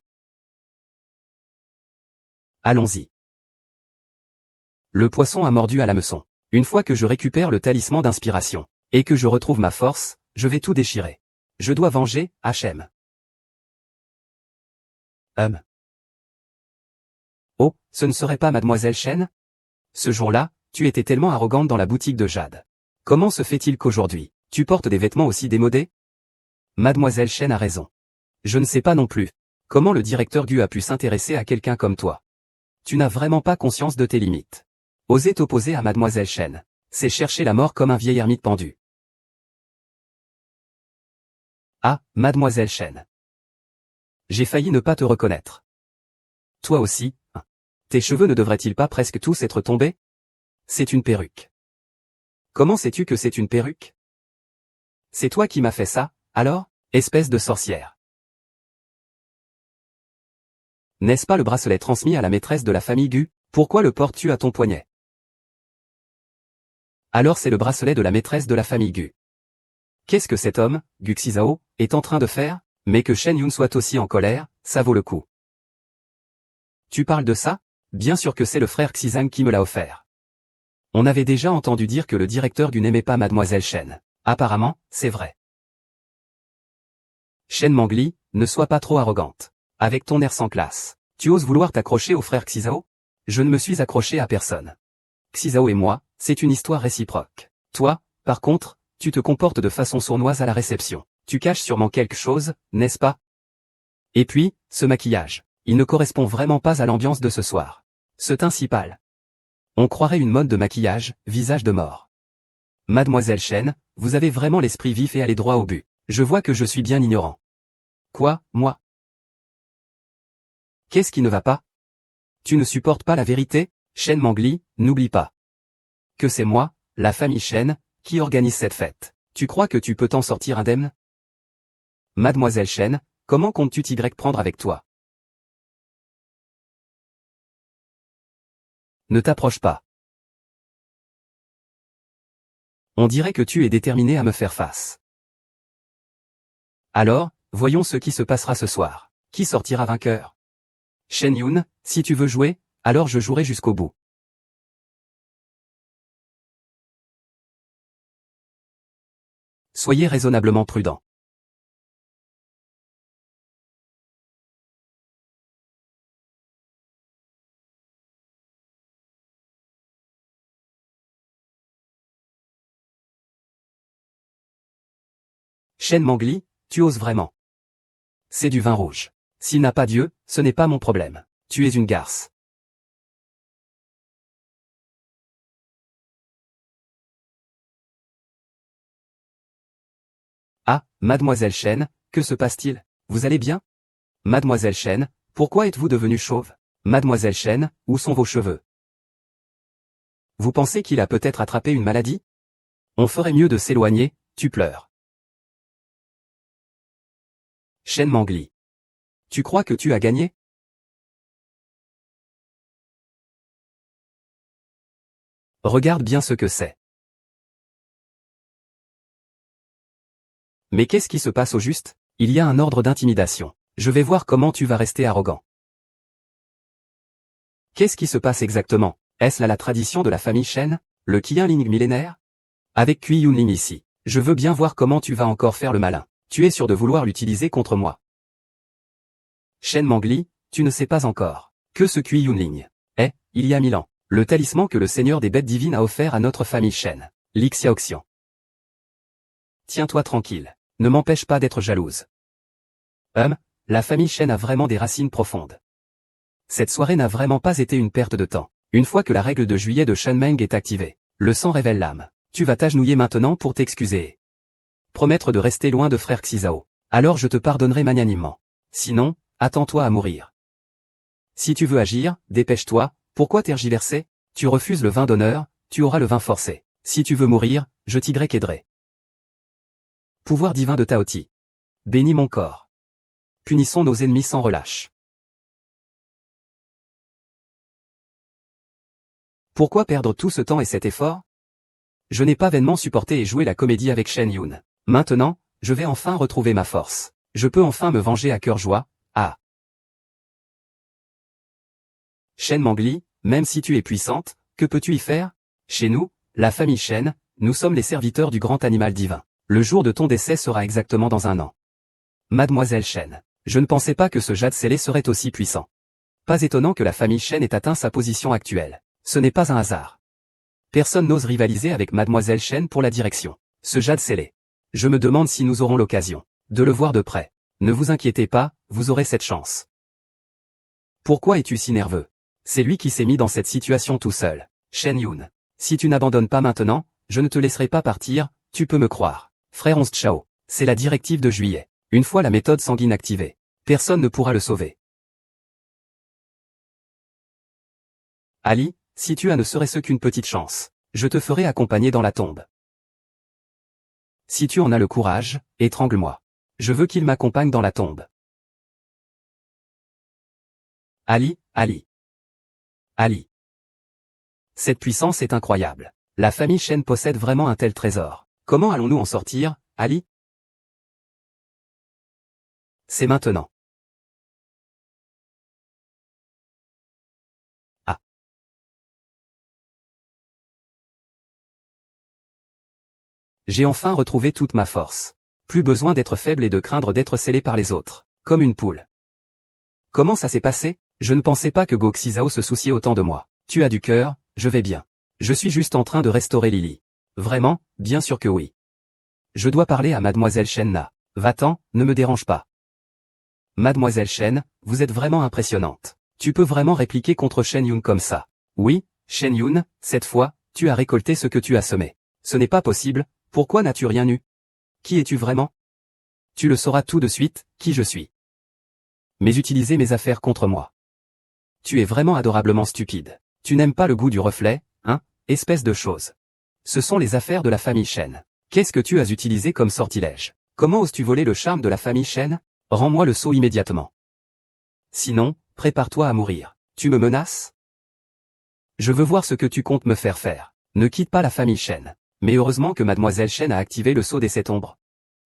Allons-y. Le poisson a mordu à l'hameçon. Une fois que je récupère le talisman d'inspiration, et que je retrouve ma force, je vais tout déchirer. Je dois venger, HM. Oh, ce ne serait pas Mademoiselle Shen? Ce jour-là, tu étais tellement arrogante dans la boutique de Jade. Comment se fait-il qu'aujourd'hui, tu portes des vêtements aussi démodés? Mademoiselle Shen a raison. Je ne sais pas non plus. Comment le directeur Gu a pu s'intéresser à quelqu'un comme toi? Tu n'as vraiment pas conscience de tes limites. Oser t'opposer à Mademoiselle Shen, c'est chercher la mort comme un vieil ermite pendu. Ah, Mademoiselle Shen. J'ai failli ne pas te reconnaître. Toi aussi, hein. Tes cheveux ne devraient-ils pas presque tous être tombés? C'est une perruque. Comment sais-tu que c'est une perruque? C'est toi qui m'as fait ça, alors, espèce de sorcière. N'est-ce pas le bracelet transmis à la maîtresse de la famille Gu? Pourquoi le portes-tu à ton poignet? Alors c'est le bracelet de la maîtresse de la famille Gu. Qu'est-ce que cet homme, Gu Xizao, est en train de faire? Mais que Shen Yun soit aussi en colère, ça vaut le coup. Tu parles de ça? Bien sûr que c'est le frère Xizang qui me l'a offert. On avait déjà entendu dire que le directeur Gu n'aimait pas Mademoiselle Shen. Apparemment, c'est vrai. Shen Mangli, ne sois pas trop arrogante. Avec ton air sans classe, tu oses vouloir t'accrocher au frère Xizao? Je ne me suis accroché à personne. Xizao et moi, c'est une histoire réciproque. Toi, par contre, tu te comportes de façon sournoise à la réception. Tu caches sûrement quelque chose, n'est-ce pas? Et puis, ce maquillage, il ne correspond vraiment pas à l'ambiance de ce soir. Ce teint si pâle. On croirait une mode de maquillage, visage de mort. Mademoiselle Shen, vous avez vraiment l'esprit vif et allez droit au but. Je vois que je suis bien ignorant. Quoi, moi? Qu'est-ce qui ne va pas? Tu ne supportes pas la vérité? Shen Mangli, n'oublie pas que c'est moi, la famille Shen, qui organise cette fête. Tu crois que tu peux t'en sortir indemne? Mademoiselle Shen, comment comptes-tu t'y prendre avec toi? Ne t'approche pas. On dirait que tu es déterminé à me faire face. Alors, voyons ce qui se passera ce soir. Qui sortira vainqueur? Shen Yun, si tu veux jouer, Alors je jouerai jusqu'au bout. Soyez raisonnablement prudent. Shen Mangli, tu oses vraiment. C'est du vin rouge. S'il n'a pas Dieu, ce n'est pas mon problème. Tu es une garce. Ah, mademoiselle Shen, que se passe-t-il? Vous allez bien? Mademoiselle Shen, pourquoi êtes-vous devenue chauve? Mademoiselle Shen, où sont vos cheveux? Vous pensez qu'il a peut-être attrapé une maladie? On ferait mieux de s'éloigner, tu pleures. Shen Mangli. Tu crois que tu as gagné? Regarde bien ce que c'est. Mais qu'est-ce qui se passe au juste? Il y a un ordre d'intimidation. Je vais voir comment tu vas rester arrogant. Qu'est-ce qui se passe exactement? Est-ce là la tradition de la famille Shen? Le Qianling millénaire? Avec Kui Yunling ici, je veux bien voir comment tu vas encore faire le malin. Tu es sûr de vouloir l'utiliser contre moi. Shen Mangli, tu ne sais pas encore que ce Kui Yunling est, il y a 1000 ans, le talisman que le seigneur des bêtes divines a offert à notre famille Shen, l'Ixiaoxian. Tiens-toi tranquille, ne m'empêche pas d'être jalouse. La famille Shen a vraiment des racines profondes. Cette soirée n'a vraiment pas été une perte de temps. Une fois que la règle de juillet de Shenmeng est activée, le sang révèle l'âme. Tu vas t'agenouiller maintenant pour t'excuser. Promettre de rester loin de frère Xizao. Alors je te pardonnerai magnanimement. Sinon, attends-toi à mourir. Si tu veux agir, dépêche-toi, pourquoi tergiverser? Tu refuses le vin d'honneur, tu auras le vin forcé. Si tu veux mourir, je t'aiderai. Pouvoir divin de Taoti. Bénis mon corps. Punissons nos ennemis sans relâche. Pourquoi perdre tout ce temps et cet effort? Je n'ai pas vainement supporté et joué la comédie avec Shen Yun. Maintenant, je vais enfin retrouver ma force. Je peux enfin me venger à cœur joie. Ah. Shen Mangli, même si tu es puissante, que peux-tu y faire? Chez nous, la famille Shen, nous sommes les serviteurs du grand animal divin. Le jour de ton décès sera exactement dans 1 an. Mademoiselle Shen, je ne pensais pas que ce jade scellé serait aussi puissant. Pas étonnant que la famille Shen ait atteint sa position actuelle. Ce n'est pas un hasard. Personne n'ose rivaliser avec Mademoiselle Shen pour la direction. Ce jade scellé. Je me demande si nous aurons l'occasion de le voir de près. Ne vous inquiétez pas, vous aurez cette chance. Pourquoi es-tu si nerveux? C'est lui qui s'est mis dans cette situation tout seul. Shen Yun. Si tu n'abandonnes pas maintenant, je ne te laisserai pas partir, tu peux me croire. Frère Onze Chao. C'est la directive de juillet. Une fois la méthode sanguine activée, personne ne pourra le sauver. Ali, si tu as ne serait-ce qu'une petite chance, je te ferai accompagner dans la tombe. Si tu en as le courage, étrangle-moi. Je veux qu'il m'accompagne dans la tombe. Ali. Cette puissance est incroyable. La famille Shen possède vraiment un tel trésor. Comment allons-nous en sortir, Ali? C'est maintenant. Ah. J'ai enfin retrouvé toute ma force. Plus besoin d'être faible et de craindre d'être scellé par les autres, comme une poule. Comment ça s'est passé? Je ne pensais pas que Go Xizao se souciait autant de moi. Tu as du cœur, je vais bien. Je suis juste en train de restaurer Lily. Vraiment, bien sûr que oui. Je dois parler à Mademoiselle Shen Na. Va-t'en, ne me dérange pas. Mademoiselle Shen, vous êtes vraiment impressionnante. Tu peux vraiment répliquer contre Shen Yun comme ça. Oui, Shen Yun, cette fois, tu as récolté ce que tu as semé. Ce n'est pas possible, pourquoi n'as-tu rien eu? Qui es-tu vraiment? Tu le sauras tout de suite, qui je suis. Mais utiliser mes affaires contre moi. Tu es vraiment adorablement stupide. Tu n'aimes pas le goût du reflet, hein, espèce de chose. Ce sont les affaires de la famille Shen. Qu'est-ce que tu as utilisé comme sortilège? Comment oses-tu voler le charme de la famille Shen? Rends-moi le sceau immédiatement. Sinon, prépare-toi à mourir. Tu me menaces? Je veux voir ce que tu comptes me faire faire. Ne quitte pas la famille Shen. Mais heureusement que Mademoiselle Shen a activé le sceau des 7 ombres.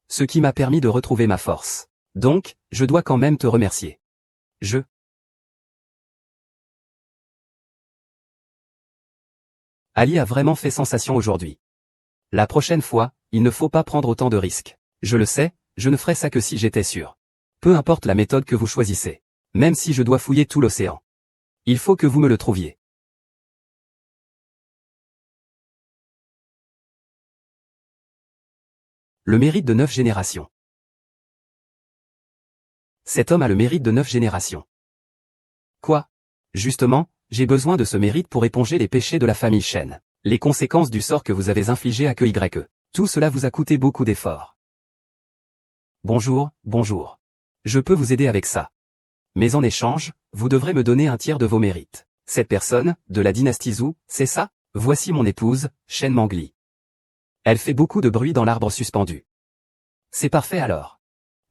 Ce qui m'a permis de retrouver ma force. Donc, je dois quand même te remercier. Ali a vraiment fait sensation aujourd'hui. La prochaine fois, il ne faut pas prendre autant de risques. Je le sais, je ne ferai ça que si j'étais sûr. Peu importe la méthode que vous choisissez. Même si je dois fouiller tout l'océan. Il faut que vous me le trouviez. Le mérite de 9 générations. Cet homme a le mérite de 9 générations. Quoi? Justement, j'ai besoin de ce mérite pour éponger les péchés de la famille Shen. Les conséquences du sort que vous avez infligé à QYE. Tout cela vous a coûté beaucoup d'efforts. Bonjour, bonjour. Je peux vous aider avec ça. Mais en échange, vous devrez me donner un tiers de vos mérites. Cette personne, de la dynastie Zhou, c'est ça? Voici mon épouse, Shen Mangli. Elle fait beaucoup de bruit dans l'arbre suspendu. C'est parfait alors.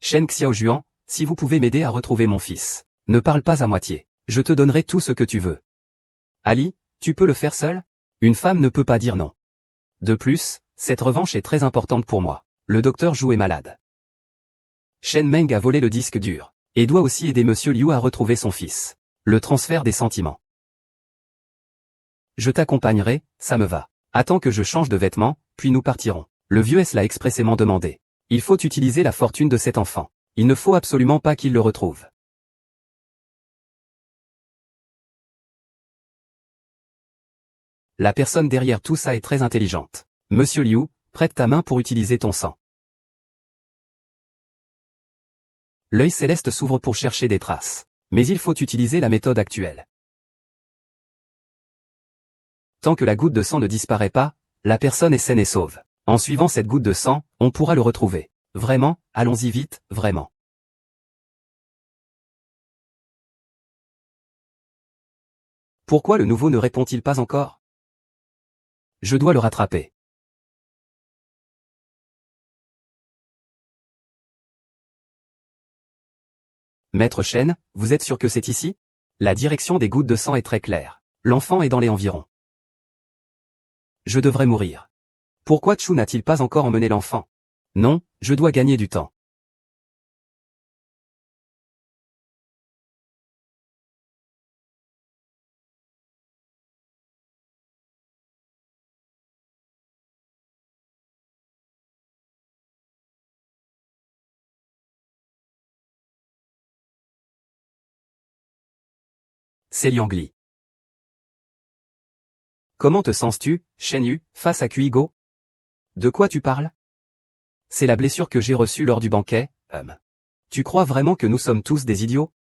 Shen Xiaojuan, si vous pouvez m'aider à retrouver mon fils. Ne parle pas à moitié. Je te donnerai tout ce que tu veux. Ali, tu peux le faire seul? Une femme ne peut pas dire non. De plus, cette revanche est très importante pour moi. Le docteur Zhou est malade. Shen Meng a volé le disque dur, et doit aussi aider Monsieur Liu à retrouver son fils. Le transfert des sentiments. Je t'accompagnerai, ça me va. Attends que je change de vêtements, puis nous partirons. Le vieux S l'a expressément demandé. Il faut utiliser la fortune de cet enfant. Il ne faut absolument pas qu'il le retrouve. La personne derrière tout ça est très intelligente. Monsieur Liu, prête ta main pour utiliser ton sang. L'œil céleste s'ouvre pour chercher des traces. Mais il faut utiliser la méthode actuelle. Tant que la goutte de sang ne disparaît pas, la personne est saine et sauve. En suivant cette goutte de sang, on pourra le retrouver. Vraiment, allons-y vite, vraiment. Pourquoi le nouveau ne répond-il pas encore? Je dois le rattraper. Maître Shen, vous êtes sûr que c'est ici? La direction des gouttes de sang est très claire. L'enfant est dans les environs. Je devrais mourir. Pourquoi Chu n'a-t-il pas encore emmené l'enfant? Non, je dois gagner du temps. C'est Liangli. Comment te sens-tu, Shen Yu, face à Kuigo? De quoi tu parles? C'est la blessure que j'ai reçue lors du banquet, Tu crois vraiment que nous sommes tous des idiots?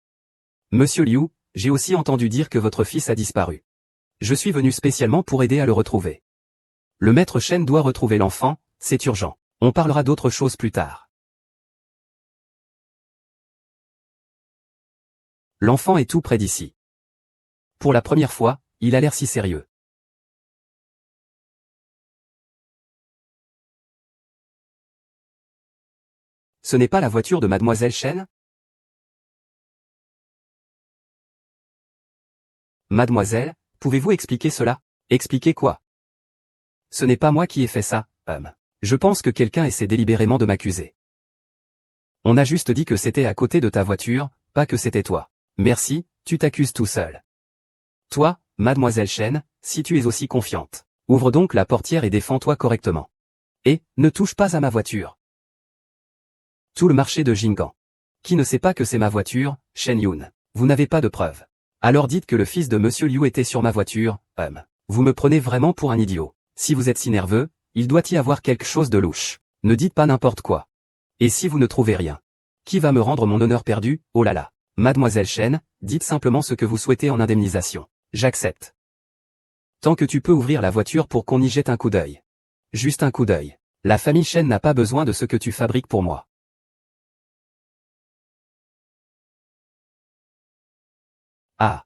Monsieur Liu, j'ai aussi entendu dire que votre fils a disparu. Je suis venu spécialement pour aider à le retrouver. Le maître Shen doit retrouver l'enfant, c'est urgent. On parlera d'autre chose plus tard. L'enfant est tout près d'ici. Pour la première fois, il a l'air si sérieux. Ce n'est pas la voiture de Mademoiselle Shen? Mademoiselle, pouvez-vous expliquer cela? Expliquer quoi? Ce n'est pas moi qui ai fait ça, Je pense que quelqu'un essaie délibérément de m'accuser. On a juste dit que c'était à côté de ta voiture, pas que c'était toi. Merci, tu t'accuses tout seul. Toi, Mademoiselle Shen, si tu es aussi confiante, ouvre donc la portière et défends-toi correctement. Et, ne touche pas à ma voiture. Tout le marché de Jinggan. Qui ne sait pas que c'est ma voiture, Shen Yun? Vous n'avez pas de preuves. Alors dites que le fils de Monsieur Liu était sur ma voiture, Vous me prenez vraiment pour un idiot. Si vous êtes si nerveux, il doit y avoir quelque chose de louche. Ne dites pas n'importe quoi. Et si vous ne trouvez rien? Qui va me rendre mon honneur perdu? Oh là là. Mademoiselle Shen, dites simplement ce que vous souhaitez en indemnisation. J'accepte. Tant que tu peux ouvrir la voiture pour qu'on y jette un coup d'œil. Juste un coup d'œil. La famille Shen n'a pas besoin de ce que tu fabriques pour moi. Ah.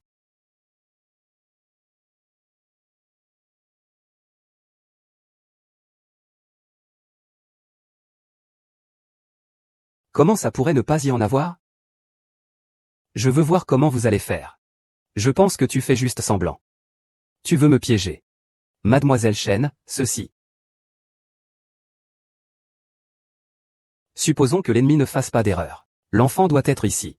Comment ça pourrait ne pas y en avoir? Je veux voir comment vous allez faire. Je pense que tu fais juste semblant. Tu veux me piéger. Mademoiselle Shen, ceci. Supposons que l'ennemi ne fasse pas d'erreur. L'enfant doit être ici.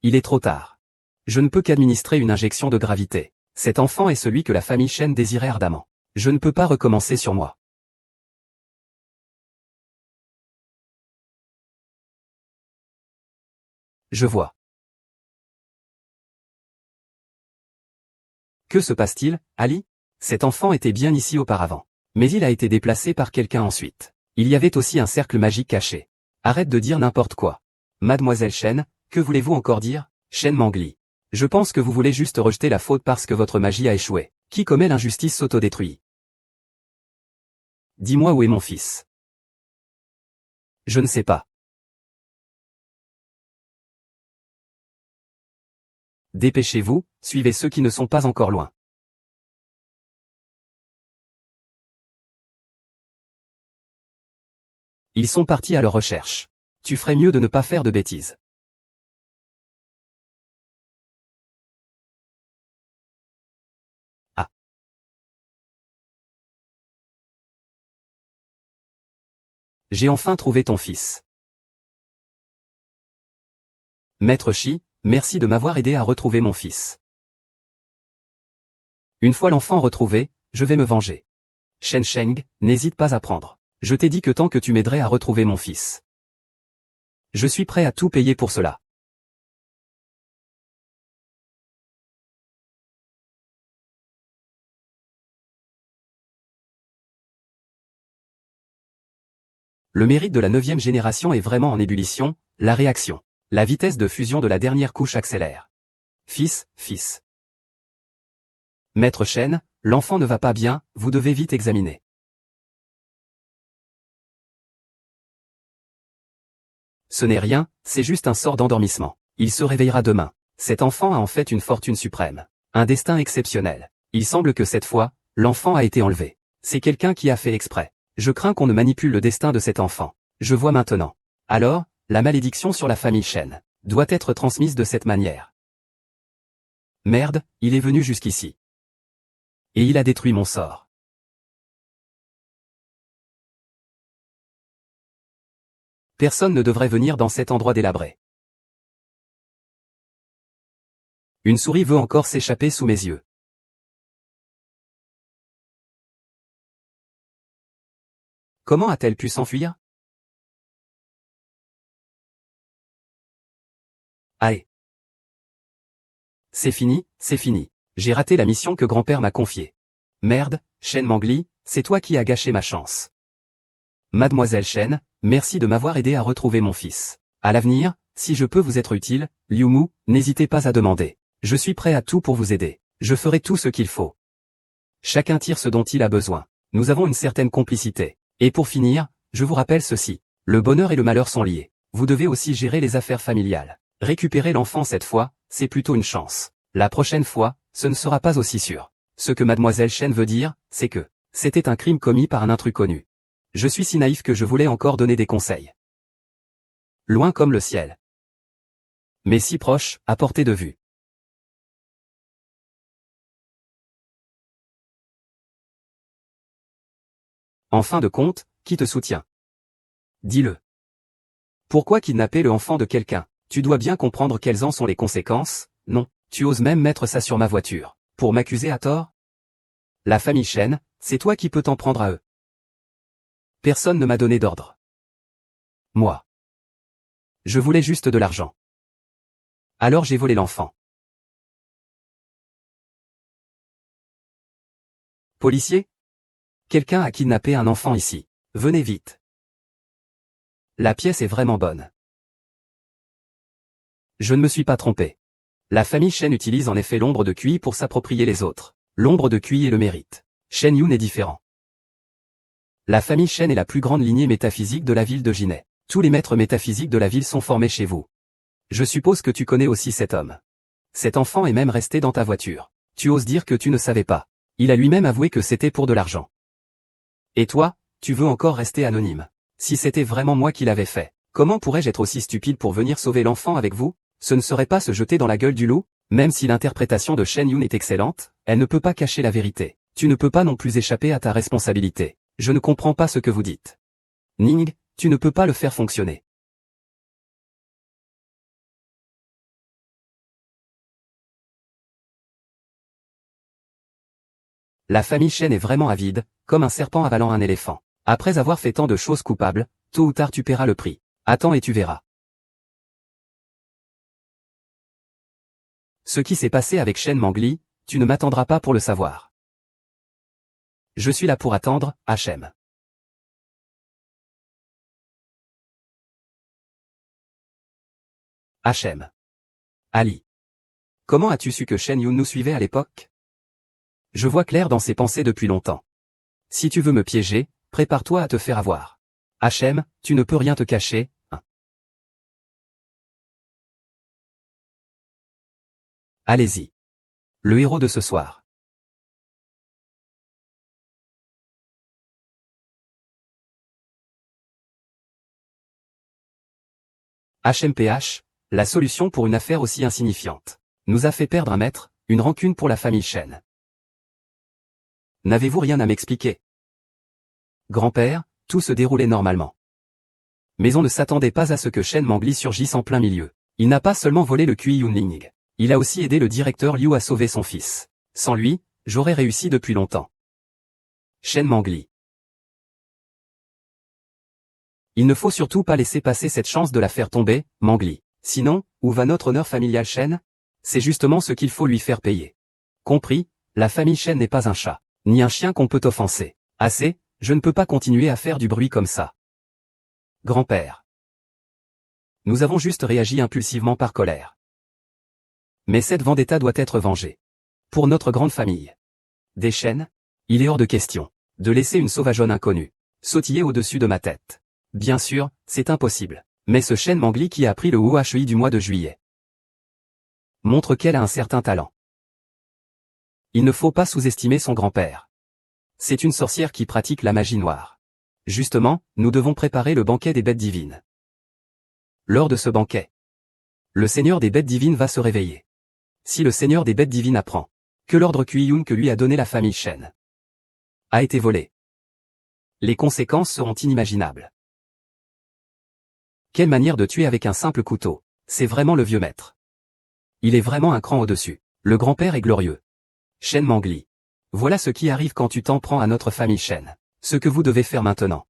Il est trop tard. Je ne peux qu'administrer une injection de gravité. Cet enfant est celui que la famille Shen désirait ardemment. Je ne peux pas recommencer sur moi. Je vois. Que se passe-t-il, Ali? Cet enfant était bien ici auparavant. Mais il a été déplacé par quelqu'un ensuite. Il y avait aussi un cercle magique caché. Arrête de dire n'importe quoi. Mademoiselle Shen, que voulez-vous encore dire? Shen Mangli. Je pense que vous voulez juste rejeter la faute parce que votre magie a échoué. Qui commet l'injustice s'autodétruit. Dis-moi où est mon fils. Je ne sais pas. Dépêchez-vous, suivez ceux qui ne sont pas encore loin. Ils sont partis à leur recherche. Tu ferais mieux de ne pas faire de bêtises. Ah. J'ai enfin trouvé ton fils. Maître Shi, merci de m'avoir aidé à retrouver mon fils. Une fois l'enfant retrouvé, je vais me venger. Shen Sheng, n'hésite pas à prendre. Je t'ai dit que tant que tu m'aiderais à retrouver mon fils. Je suis prêt à tout payer pour cela. Le mérite de la 9e génération est vraiment en ébullition, la réaction. La vitesse de fusion de la dernière couche accélère. Fils. Maître Shen, l'enfant ne va pas bien, vous devez vite examiner. Ce n'est rien, c'est juste un sort d'endormissement. Il se réveillera demain. Cet enfant a en fait une fortune suprême. Un destin exceptionnel. Il semble que cette fois, l'enfant a été enlevé. C'est quelqu'un qui a fait exprès. Je crains qu'on ne manipule le destin de cet enfant. Je vois maintenant. Alors, la malédiction sur la famille Shen doit être transmise de cette manière. Merde, il est venu jusqu'ici. Et il a détruit mon sort. Personne ne devrait venir dans cet endroit délabré. Une souris veut encore s'échapper sous mes yeux. Comment a-t-elle pu s'enfuir? Aïe. C'est fini, c'est fini. J'ai raté la mission que grand-père m'a confiée. Merde, Shen Mangli, c'est toi qui as gâché ma chance. Mademoiselle Shen, merci de m'avoir aidé à retrouver mon fils. À l'avenir, si je peux vous être utile, Liu Mu, n'hésitez pas à demander. Je suis prêt à tout pour vous aider. Je ferai tout ce qu'il faut. Chacun tire ce dont il a besoin. Nous avons une certaine complicité. Et pour finir, je vous rappelle ceci. Le bonheur et le malheur sont liés. Vous devez aussi gérer les affaires familiales. Récupérer l'enfant cette fois, c'est plutôt une chance. La prochaine fois, ce ne sera pas aussi sûr. Ce que Mademoiselle Shen veut dire, c'est que c'était un crime commis par un intrus connu. Je suis si naïf que je voulais encore donner des conseils. Loin comme le ciel. Mais si proche, à portée de vue. En fin de compte, qui te soutient? Dis-le. Pourquoi kidnapper le enfant de quelqu'un? Tu dois bien comprendre quelles en sont les conséquences, non, tu oses même mettre ça sur ma voiture. Pour m'accuser à tort? La famille Shen, c'est toi qui peux t'en prendre à eux. Personne ne m'a donné d'ordre. Moi. Je voulais juste de l'argent. Alors j'ai volé l'enfant. Policier? Quelqu'un a kidnappé un enfant ici. Venez vite. La pièce est vraiment bonne. Je ne me suis pas trompé. La famille Shen utilise en effet l'ombre de Kui pour s'approprier les autres. L'ombre de Kui est le mérite. Shen Yun est différent. La famille Shen est la plus grande lignée métaphysique de la ville de Jinai. Tous les maîtres métaphysiques de la ville sont formés chez vous. Je suppose que tu connais aussi cet homme. Cet enfant est même resté dans ta voiture. Tu oses dire que tu ne savais pas. Il a lui-même avoué que c'était pour de l'argent. Et toi, tu veux encore rester anonyme. Si c'était vraiment moi qui l'avais fait, comment pourrais-je être aussi stupide pour venir sauver l'enfant avec vous? Ce ne serait pas se jeter dans la gueule du loup? Même si l'interprétation de Shen Yun est excellente, elle ne peut pas cacher la vérité. Tu ne peux pas non plus échapper à ta responsabilité. Je ne comprends pas ce que vous dites. Ning, tu ne peux pas le faire fonctionner. La famille Shen est vraiment avide, comme un serpent avalant un éléphant. Après avoir fait tant de choses coupables, tôt ou tard tu paieras le prix. Attends et tu verras. Ce qui s'est passé avec Shen Mangli, tu ne m'attendras pas pour le savoir. Je suis là pour attendre, Hachem. Hachem. Ali. Comment as-tu su que Shen Yun nous suivait à l'époque? Je vois clair dans ses pensées depuis longtemps. Si tu veux me piéger, prépare-toi à te faire avoir. Hachem, tu ne peux rien te cacher, hein. Allez-y. Le héros de ce soir. HMPH, la solution pour une affaire aussi insignifiante, nous a fait perdre un maître, une rancune pour la famille Shen. N'avez-vous rien à m'expliquer? Grand-père, tout se déroulait normalement. Mais on ne s'attendait pas à ce que Shen Mangli surgisse en plein milieu. Il n'a pas seulement volé le QI Yunling. Il a aussi aidé le directeur Liu à sauver son fils. Sans lui, j'aurais réussi depuis longtemps. Shen Mangli. Il ne faut surtout pas laisser passer cette chance de la faire tomber, Mangli. Sinon, où va notre honneur familial Shen? C'est justement ce qu'il faut lui faire payer. Compris, la famille Shen n'est pas un chat, ni un chien qu'on peut offenser. Assez, je ne peux pas continuer à faire du bruit comme ça. Grand-père. Nous avons juste réagi impulsivement par colère. Mais cette vendetta doit être vengée. Pour notre grande famille. Des Shen? Il est hors de question de laisser une sauvageonne inconnue sautiller au-dessus de ma tête. Bien sûr, c'est impossible. Mais ce Shen Mangli qui a pris le OHI du mois de juillet montre qu'elle a un certain talent. Il ne faut pas sous-estimer son grand-père. C'est une sorcière qui pratique la magie noire. Justement, nous devons préparer le banquet des bêtes divines. Lors de ce banquet, le Seigneur des bêtes divines va se réveiller. Si le Seigneur des bêtes divines apprend que l'ordre Kuiyun que lui a donné la famille Shen a été volé, les conséquences seront inimaginables. Quelle manière de tuer avec un simple couteau, c'est vraiment le vieux maître. Il est vraiment un cran au-dessus. Le grand-père est glorieux. Shen Mangli. Voilà ce qui arrive quand tu t'en prends à notre famille Shen. Ce que vous devez faire maintenant,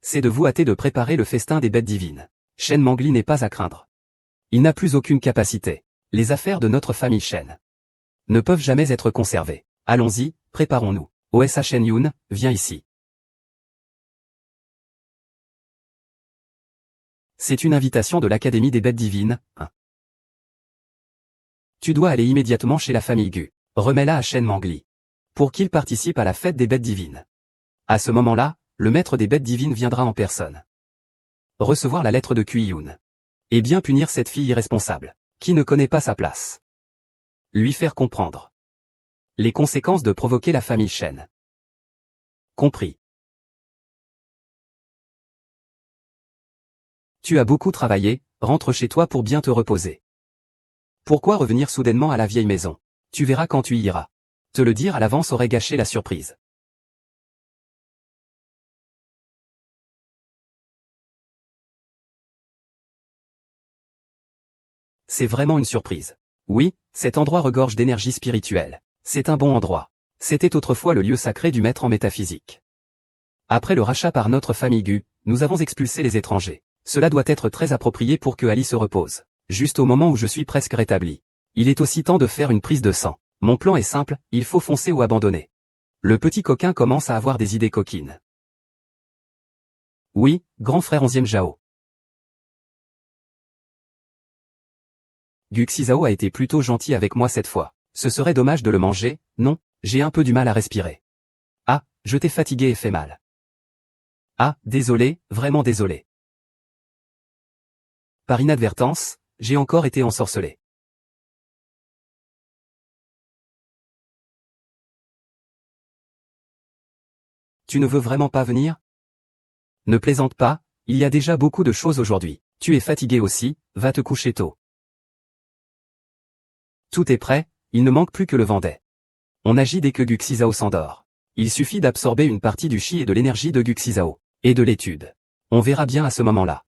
c'est de vous hâter de préparer le festin des bêtes divines. Shen Mangli n'est pas à craindre. Il n'a plus aucune capacité. Les affaires de notre famille Shen ne peuvent jamais être conservées. Allons-y, préparons-nous. OSH Shen Yun, viens ici. C'est une invitation de l'Académie des bêtes divines, hein. Tu dois aller immédiatement chez la famille Gu. Remets-la à Shen Mangli pour qu'il participe à la fête des bêtes divines. À ce moment-là, le maître des bêtes divines viendra en personne recevoir la lettre de Kuiyun et bien punir cette fille irresponsable qui ne connaît pas sa place. Lui faire comprendre les conséquences de provoquer la famille Shen. Compris. Tu as beaucoup travaillé, rentre chez toi pour bien te reposer. Pourquoi revenir soudainement à la vieille maison? Tu verras quand tu y iras. Te le dire à l'avance aurait gâché la surprise. C'est vraiment une surprise. Oui, cet endroit regorge d'énergie spirituelle. C'est un bon endroit. C'était autrefois le lieu sacré du maître en métaphysique. Après le rachat par notre famille Gu, nous avons expulsé les étrangers. Cela doit être très approprié pour que Ali se repose. Juste au moment où je suis presque rétabli. Il est aussi temps de faire une prise de sang. Mon plan est simple, il faut foncer ou abandonner. Le petit coquin commence à avoir des idées coquines. Oui, grand frère 11e Jao. Gu Xizao a été plutôt gentil avec moi cette fois. Ce serait dommage de le manger, non, j'ai un peu du mal à respirer. Ah, je t'ai fatigué et fait mal. Ah, désolé, vraiment désolé. Par inadvertance, j'ai encore été ensorcelé. Tu ne veux vraiment pas venir? Ne plaisante pas, il y a déjà beaucoup de choses aujourd'hui. Tu es fatigué aussi, va te coucher tôt. Tout est prêt, il ne manque plus que le Vendée. On agit dès que Gu Xizao s'endort. Il suffit d'absorber une partie du chi et de l'énergie de Gu Xizao. Et de l'étude. On verra bien à ce moment-là.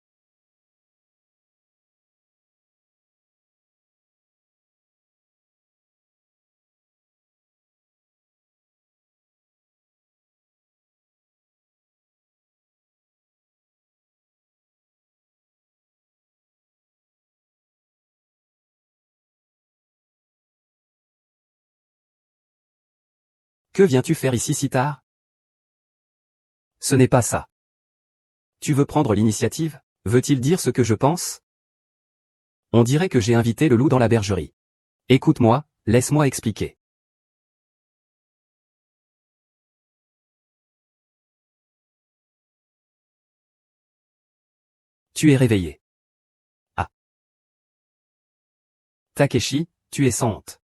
Que viens-tu faire ici si tard? Ce n'est pas ça. Tu veux prendre l'initiative? Veut-il dire ce que je pense? On dirait que j'ai invité le loup dans la bergerie. Écoute-moi, laisse-moi expliquer. Tu es réveillé. Ah. Takeshi, tu es sans honte.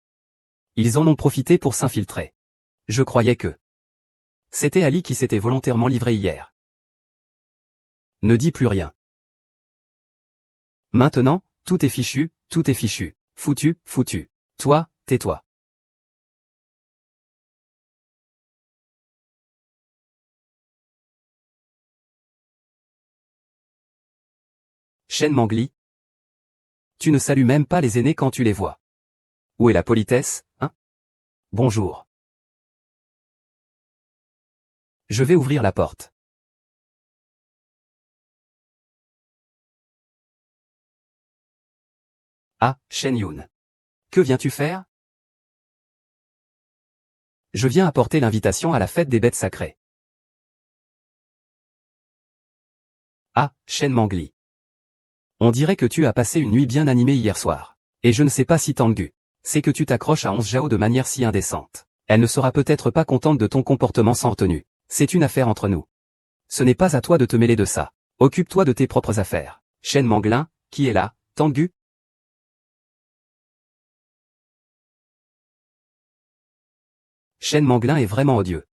Ils en ont profité pour s'infiltrer. Je croyais que c'était Ali qui s'était volontairement livré hier. Ne dis plus rien. Maintenant, tout est fichu, tout est fichu. Foutu, foutu. Toi, tais-toi. Shen Mangli. Tu ne salues même pas les aînés quand tu les vois. Où est la politesse, hein? Bonjour. Je vais ouvrir la porte. Ah, Shen Yun. Que viens-tu faire? Je viens apporter l'invitation à la fête des bêtes sacrées. Ah, Shen Mangli. On dirait que tu as passé une nuit bien animée hier soir. Et je ne sais pas si Tengu, c'est que tu t'accroches à 11 Zhao de manière si indécente. Elle ne sera peut-être pas contente de ton comportement sans retenue. C'est une affaire entre nous. Ce n'est pas à toi de te mêler de ça. Occupe-toi de tes propres affaires. Shen Manglin, qui est là, Tengu? Shen Manglin est vraiment odieux.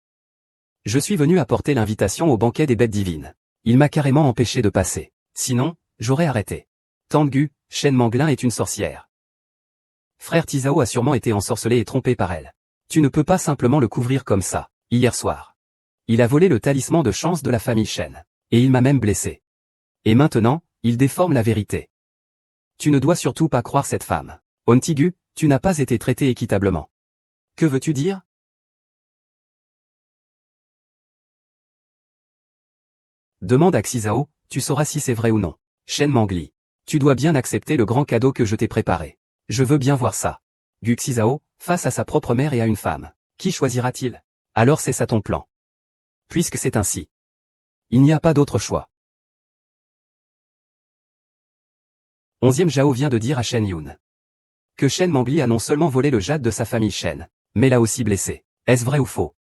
Je suis venu apporter l'invitation au banquet des bêtes divines. Il m'a carrément empêché de passer. Sinon, j'aurais arrêté. Tengu, Shen Manglin est une sorcière. Frère Tizao a sûrement été ensorcelé et trompé par elle. Tu ne peux pas simplement le couvrir comme ça, hier soir. Il a volé le talisman de chance de la famille Shen. Et il m'a même blessé. Et maintenant, il déforme la vérité. Tu ne dois surtout pas croire cette femme. Ontigu, tu n'as pas été traité équitablement. Que veux-tu dire? Demande à Xizao, tu sauras si c'est vrai ou non. Shen Mangli. Tu dois bien accepter le grand cadeau que je t'ai préparé. Je veux bien voir ça. Gu Xizao, face à sa propre mère et à une femme. Qui choisira-t-il? Alors c'est ça ton plan. Puisque c'est ainsi. Il n'y a pas d'autre choix. 11e Zhao vient de dire à Shen Yun que Shen Mangli a non seulement volé le jade de sa famille Shen, mais l'a aussi blessé. Est-ce vrai ou faux?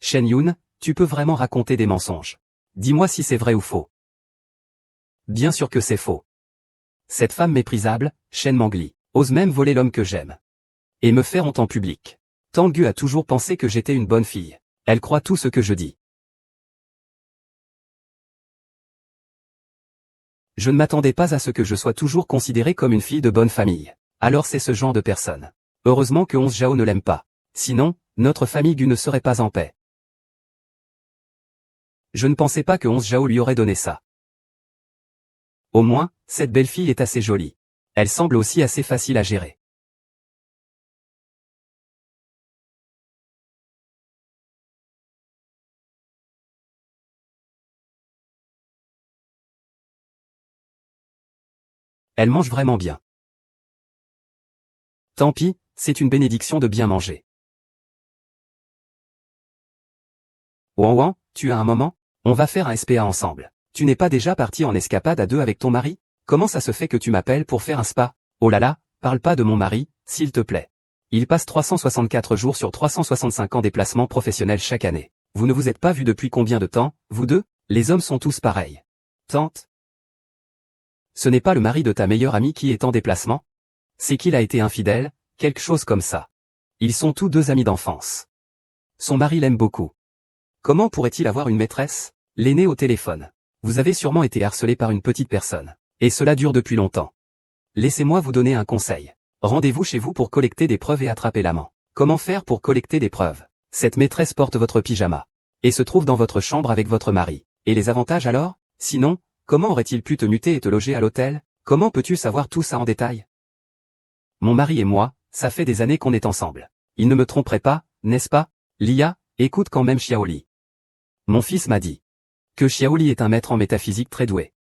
Shen Yun, tu peux vraiment raconter des mensonges. Dis-moi si c'est vrai ou faux. Bien sûr que c'est faux. Cette femme méprisable, Shen Mangli, ose même voler l'homme que j'aime. Et me faire honte en public. Tengu a toujours pensé que j'étais une bonne fille. Elle croit tout ce que je dis. Je ne m'attendais pas à ce que je sois toujours considérée comme une fille de bonne famille. Alors c'est ce genre de personne. Heureusement que 11 Zhao ne l'aime pas. Sinon, notre famille Gu ne serait pas en paix. Je ne pensais pas que 11 Zhao lui aurait donné ça. Au moins, cette belle fille est assez jolie. Elle semble aussi assez facile à gérer. Elle mange vraiment bien. Tant pis, c'est une bénédiction de bien manger. Ouan Ouan, tu as un moment? On va faire un SPA ensemble. Tu n'es pas déjà parti en escapade à deux avec ton mari? Comment ça se fait que tu m'appelles pour faire un spa? Oh là là, parle pas de mon mari, s'il te plaît. Il passe 364 jours sur 365 en déplacement professionnel chaque année. Vous ne vous êtes pas vus depuis combien de temps, vous deux? Les hommes sont tous pareils. Tante? Ce n'est pas le mari de ta meilleure amie qui est en déplacement? C'est qu'il a été infidèle, quelque chose comme ça. Ils sont tous deux amis d'enfance. Son mari l'aime beaucoup. Comment pourrait-il avoir une maîtresse? L'aîné au téléphone. Vous avez sûrement été harcelé par une petite personne. Et cela dure depuis longtemps. Laissez-moi vous donner un conseil. Rendez-vous chez vous pour collecter des preuves et attraper l'amant. Comment faire pour collecter des preuves? Cette maîtresse porte votre pyjama. Et se trouve dans votre chambre avec votre mari. Et les avantages alors? Sinon, comment aurait-il pu te muter et te loger à l'hôtel? Comment peux-tu savoir tout ça en détail? Mon mari et moi, ça fait des années qu'on est ensemble. Il ne me tromperait pas, n'est-ce pas? Lia, écoute quand même Xiaoli. Mon fils m'a dit que Xiaoli est un maître en métaphysique très doué.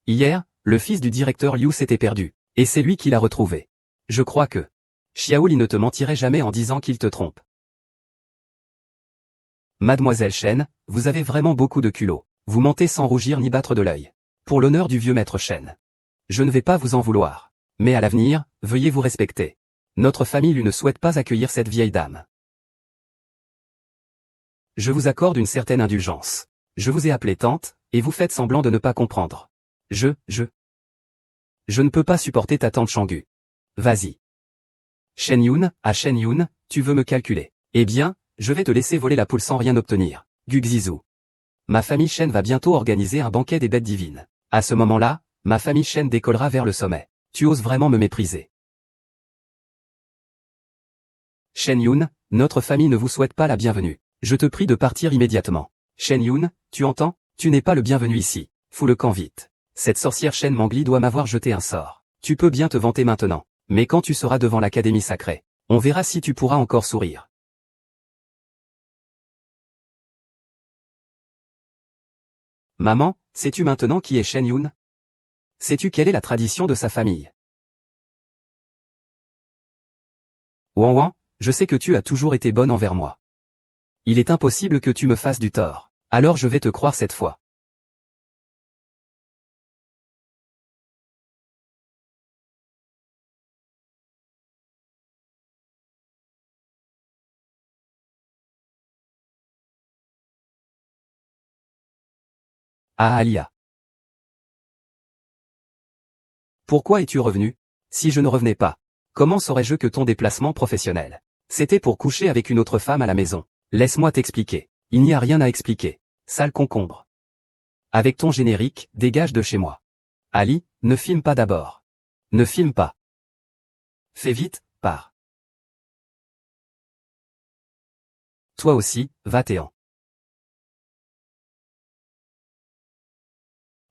Hier, le fils du directeur Liu s'était perdu, et c'est lui qui l'a retrouvé. Je crois que Xiaoli ne te mentirait jamais en disant qu'il te trompe. Mademoiselle Chen, vous avez vraiment beaucoup de culot. Vous mentez sans rougir ni battre de l'œil. Pour l'honneur du vieux maître Chen. Je ne vais pas vous en vouloir. Mais à l'avenir, veuillez vous respecter. Notre famille lui ne souhaite pas accueillir cette vieille dame. Je vous accorde une certaine indulgence. Je vous ai appelé tante, et vous faites semblant de ne pas comprendre. Je ne peux pas supporter ta tante Changu. Vas-y. Shen Yun, à Shen Yun, tu veux me calculer. Eh bien, je vais te laisser voler la poule sans rien obtenir. Guxizu. Ma famille Shen va bientôt organiser un banquet des bêtes divines. À ce moment-là, ma famille Shen décollera vers le sommet. Tu oses vraiment me mépriser. Shen Yun, notre famille ne vous souhaite pas la bienvenue. Je te prie de partir immédiatement. Shen Yun, tu entends? Tu n'es pas le bienvenu ici. Fous le camp vite. Cette sorcière Shen Mangli doit m'avoir jeté un sort. Tu peux bien te vanter maintenant. Mais quand tu seras devant l'académie sacrée, on verra si tu pourras encore sourire. Maman, sais-tu maintenant qui est Shen Yun? Sais-tu quelle est la tradition de sa famille? Wan Wan, je sais que tu as toujours été bonne envers moi. Il est impossible que tu me fasses du tort. Alors je vais te croire cette fois. Ah Alia. Pourquoi es-tu revenu? Si je ne revenais pas, comment saurais-je que ton déplacement professionnel, c'était pour coucher avec une autre femme à la maison? Laisse-moi t'expliquer. Il n'y a rien à expliquer. Sale concombre. Avec ton générique, dégage de chez moi. Ali, ne filme pas d'abord. Ne filme pas. Fais vite, pars. Toi aussi, va-t'en.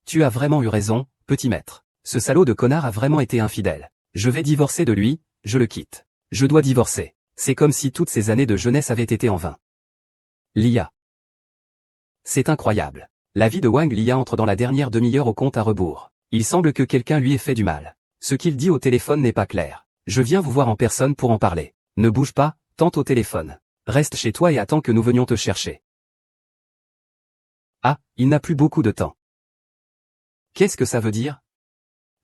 Tu as vraiment eu raison, petit maître. Ce salaud de connard a vraiment été infidèle. Je vais divorcer de lui, je le quitte. Je dois divorcer. C'est comme si toutes ces années de jeunesse avaient été en vain. Lia. C'est incroyable. La vie de Wang Lia entre dans la dernière demi-heure au compte à rebours. Il semble que quelqu'un lui ait fait du mal. Ce qu'il dit au téléphone n'est pas clair. Je viens vous voir en personne pour en parler. Ne bouge pas, tente au téléphone. Reste chez toi et attends que nous venions te chercher. Ah, il n'a plus beaucoup de temps. Qu'est-ce que ça veut dire?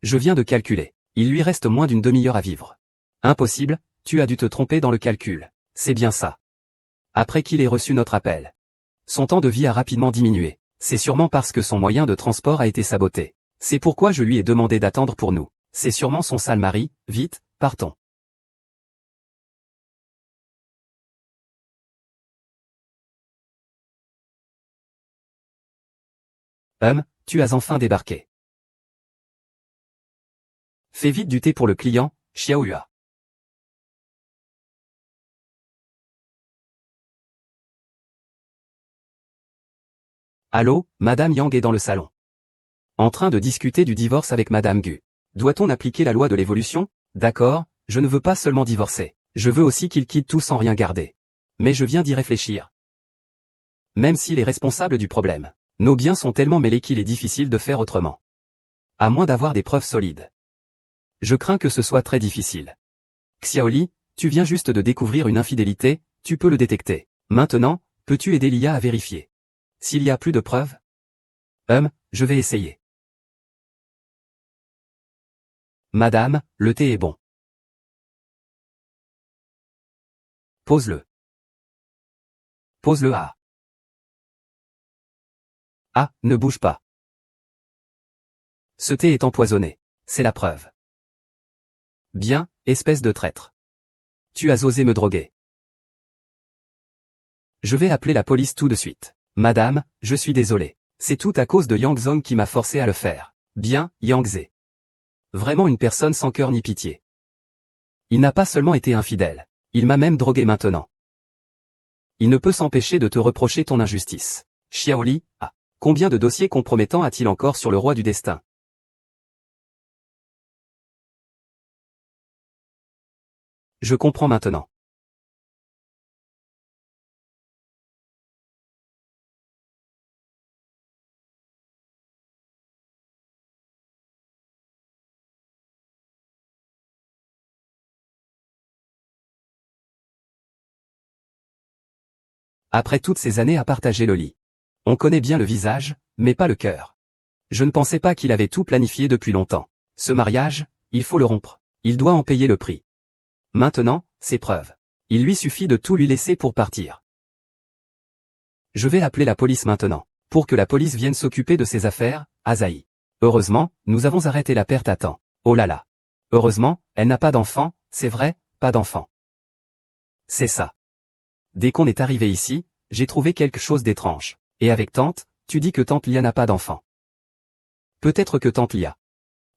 Je viens de calculer. Il lui reste moins d'une demi-heure à vivre. Impossible, tu as dû te tromper dans le calcul. C'est bien ça. Après qu'il ait reçu notre appel. Son temps de vie a rapidement diminué. C'est sûrement parce que son moyen de transport a été saboté. C'est pourquoi je lui ai demandé d'attendre pour nous. C'est sûrement son sale mari, vite, partons. Tu as enfin débarqué. Fais vite du thé pour le client, Xiao Hua. Allô, Madame Yang est dans le salon. En train de discuter du divorce avec Madame Gu. Doit-on appliquer la loi de l'évolution? D'accord, je ne veux pas seulement divorcer. Je veux aussi qu'il quitte tout sans rien garder. Mais je viens d'y réfléchir. Même s'il est responsable du problème. Nos biens sont tellement mêlés qu'il est difficile de faire autrement. À moins d'avoir des preuves solides. Je crains que ce soit très difficile. Xiaoli, tu viens juste de découvrir une infidélité, tu peux le détecter. Maintenant, peux-tu aider Lia à vérifier? S'il y a plus de preuves? Je vais essayer. Madame, le thé est bon. Pose-le. Pose-le à. Ah, ne bouge pas. Ce thé est empoisonné. C'est la preuve. Bien, espèce de traître. Tu as osé me droguer. Je vais appeler la police tout de suite. Madame, je suis désolé. C'est tout à cause de Yang Zong qui m'a forcé à le faire. Bien, Yang Ze. Vraiment une personne sans cœur ni pitié. Il n'a pas seulement été infidèle. Il m'a même drogué maintenant. Il ne peut s'empêcher de te reprocher ton injustice. Xiaoli, ah. Combien de dossiers compromettants a-t-il encore sur le roi du destin? Je comprends maintenant. Après toutes ces années à partager le lit. On connaît bien le visage, mais pas le cœur. Je ne pensais pas qu'il avait tout planifié depuis longtemps. Ce mariage, il faut le rompre. Il doit en payer le prix. Maintenant, c'est preuve. Il lui suffit de tout lui laisser pour partir. Je vais appeler la police maintenant. Pour que la police vienne s'occuper de ses affaires, Azahi. Heureusement, nous avons arrêté la perte à temps. Oh là là. Heureusement, elle n'a pas d'enfant, c'est vrai, pas d'enfant. C'est ça. Dès qu'on est arrivé ici, j'ai trouvé quelque chose d'étrange. Et avec tante, tu dis que tante Lia n'a pas d'enfant. Peut-être que tante Lia.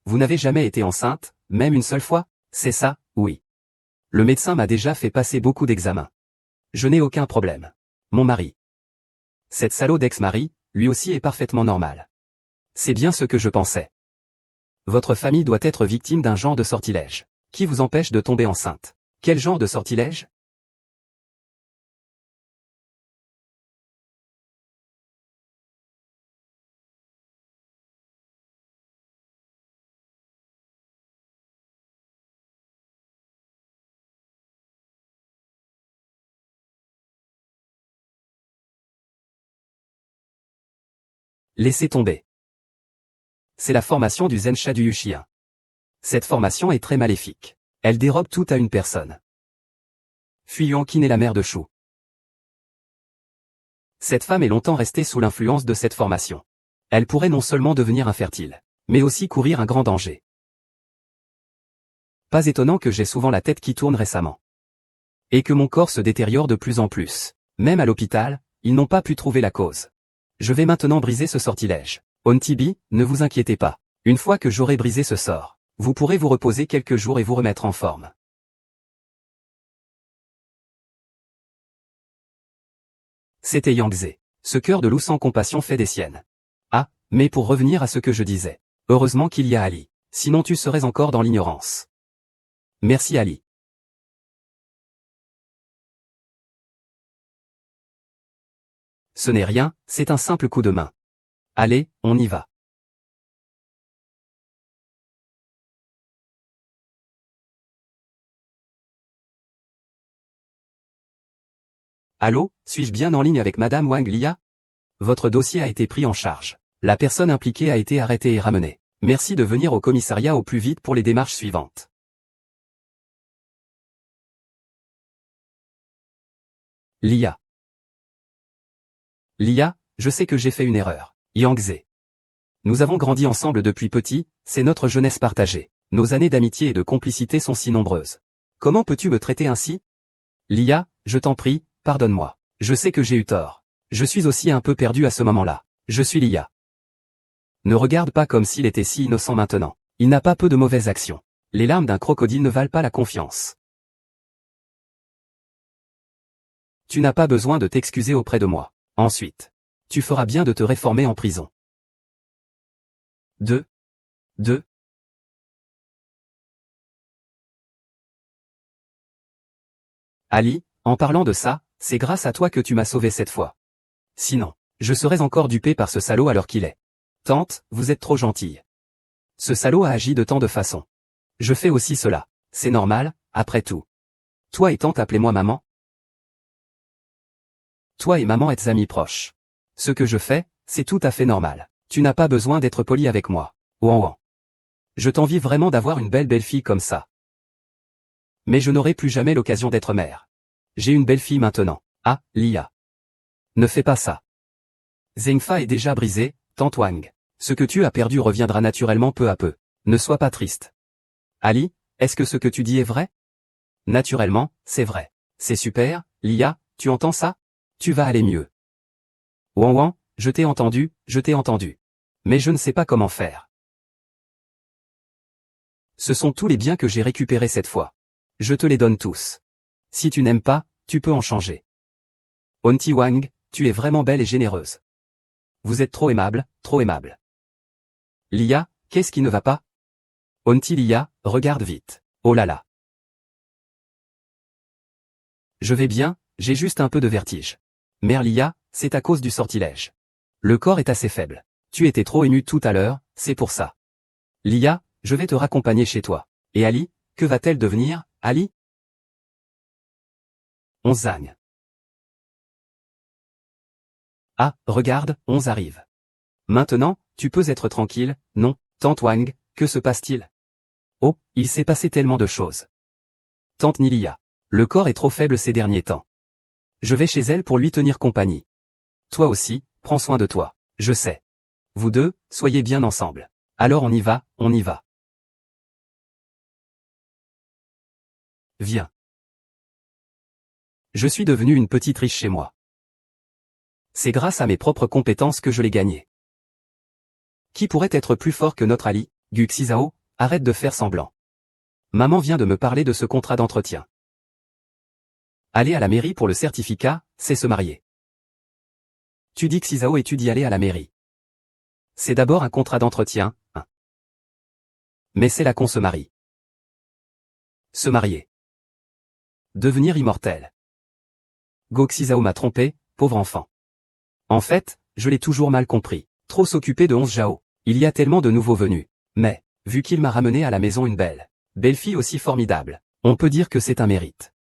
Vous n'avez jamais été enceinte, même une seule fois? C'est ça, oui. Le médecin m'a déjà fait passer beaucoup d'examens. Je n'ai aucun problème. Mon mari. Cette salaud d'ex-mari, lui aussi est parfaitement normal. C'est bien ce que je pensais. Votre famille doit être victime d'un genre de sortilège. Qui vous empêche de tomber enceinte? Quel genre de sortilège? Laissez tomber. C'est la formation du Zensha du Yushien. Cette formation est très maléfique. Elle dérobe tout à une personne. Fuyuan Qin est la mère de Shu. Cette femme est longtemps restée sous l'influence de cette formation. Elle pourrait non seulement devenir infertile, mais aussi courir un grand danger. Pas étonnant que j'ai souvent la tête qui tourne récemment. Et que mon corps se détériore de plus en plus. Même à l'hôpital, ils n'ont pas pu trouver la cause. Je vais maintenant briser ce sortilège. Ontibi, ne vous inquiétez pas. Une fois que j'aurai brisé ce sort, vous pourrez vous reposer quelques jours et vous remettre en forme. C'était Yangtze. Ce cœur de loup sans compassion fait des siennes. Ah, mais pour revenir à ce que je disais. Heureusement qu'il y a Ali. Sinon tu serais encore dans l'ignorance. Merci Ali. Ce n'est rien, c'est un simple coup de main. Allez, on y va. Allô, suis-je bien en ligne avec Madame Wang Lia? Votre dossier a été pris en charge. La personne impliquée a été arrêtée et ramenée. Merci de venir au commissariat au plus vite pour les démarches suivantes. Lia. Lia, je sais que j'ai fait une erreur. Yangtze. Nous avons grandi ensemble depuis petit, c'est notre jeunesse partagée. Nos années d'amitié et de complicité sont si nombreuses. Comment peux-tu me traiter ainsi? Lia, je t'en prie, pardonne-moi. Je sais que j'ai eu tort. Je suis aussi un peu perdu à ce moment-là. Je suis Lia. Ne regarde pas comme s'il était si innocent maintenant. Il n'a pas peu de mauvaises actions. Les larmes d'un crocodile ne valent pas la confiance. Tu n'as pas besoin de t'excuser auprès de moi. Ensuite, tu feras bien de te réformer en prison. 2. Ali, en parlant de ça, c'est grâce à toi que tu m'as sauvé cette fois. Sinon, je serais encore dupé par ce salaud alors qu'il est. Tante, vous êtes trop gentille. Ce salaud a agi de tant de façons. Je fais aussi cela. C'est normal, après tout. Toi et tante appelez-moi maman. Toi et maman êtes amis proches. Ce que je fais, c'est tout à fait normal. Tu n'as pas besoin d'être poli avec moi. Ouan ouan. Je t'envie vraiment d'avoir une belle fille comme ça. Mais je n'aurai plus jamais l'occasion d'être mère. J'ai une belle fille maintenant. Ah, Lia. Ne fais pas ça. Zhengfa est déjà brisé, tante Wang. Ce que tu as perdu reviendra naturellement peu à peu. Ne sois pas triste. Ali, est-ce que ce que tu dis est vrai? Naturellement, c'est vrai. C'est super, Lia, tu entends ça? Tu vas aller mieux. Ouan ouan, je t'ai entendu, je t'ai entendu. Mais je ne sais pas comment faire. Ce sont tous les biens que j'ai récupérés cette fois. Je te les donne tous. Si tu n'aimes pas, tu peux en changer. Onti Wang, tu es vraiment belle et généreuse. Vous êtes trop aimable, trop aimable. Lia, qu'est-ce qui ne va pas? Onti Lia, regarde vite. Oh là là. Je vais bien, j'ai juste un peu de vertige. Mère Lia, c'est à cause du sortilège. Le corps est assez faible. Tu étais trop ému tout à l'heure, c'est pour ça. Lia, je vais te raccompagner chez toi. Et Ali, que va-t-elle devenir, Ali? On zagne. Ah, regarde, 11 arrive. Maintenant, tu peux être tranquille, non, Tante Wang, que se passe-t-il? Oh, il s'est passé tellement de choses. Tante Nilia. Le corps est trop faible ces derniers temps. Je vais chez elle pour lui tenir compagnie. Toi aussi, prends soin de toi. Je sais. Vous deux, soyez bien ensemble. Alors on y va, on y va. Viens. Je suis devenu une petite riche chez moi. C'est grâce à mes propres compétences que je l'ai gagné. Qui pourrait être plus fort que notre Ali, Gu Xizao? Arrête de faire semblant. Maman vient de me parler de ce contrat d'entretien. Aller à la mairie pour le certificat, c'est se marier. Tu dis Xizao et tu dis aller à la mairie. C'est d'abord un contrat d'entretien, hein. Mais c'est là qu'on se marie. Se marier. Devenir immortel. Go Xizao m'a trompé, pauvre enfant. En fait, je l'ai toujours mal compris. Trop s'occuper de 11 Zhao. Il y a tellement de nouveaux venus. Mais, vu qu'il m'a ramené à la maison une belle fille aussi formidable, on peut dire que c'est un mérite.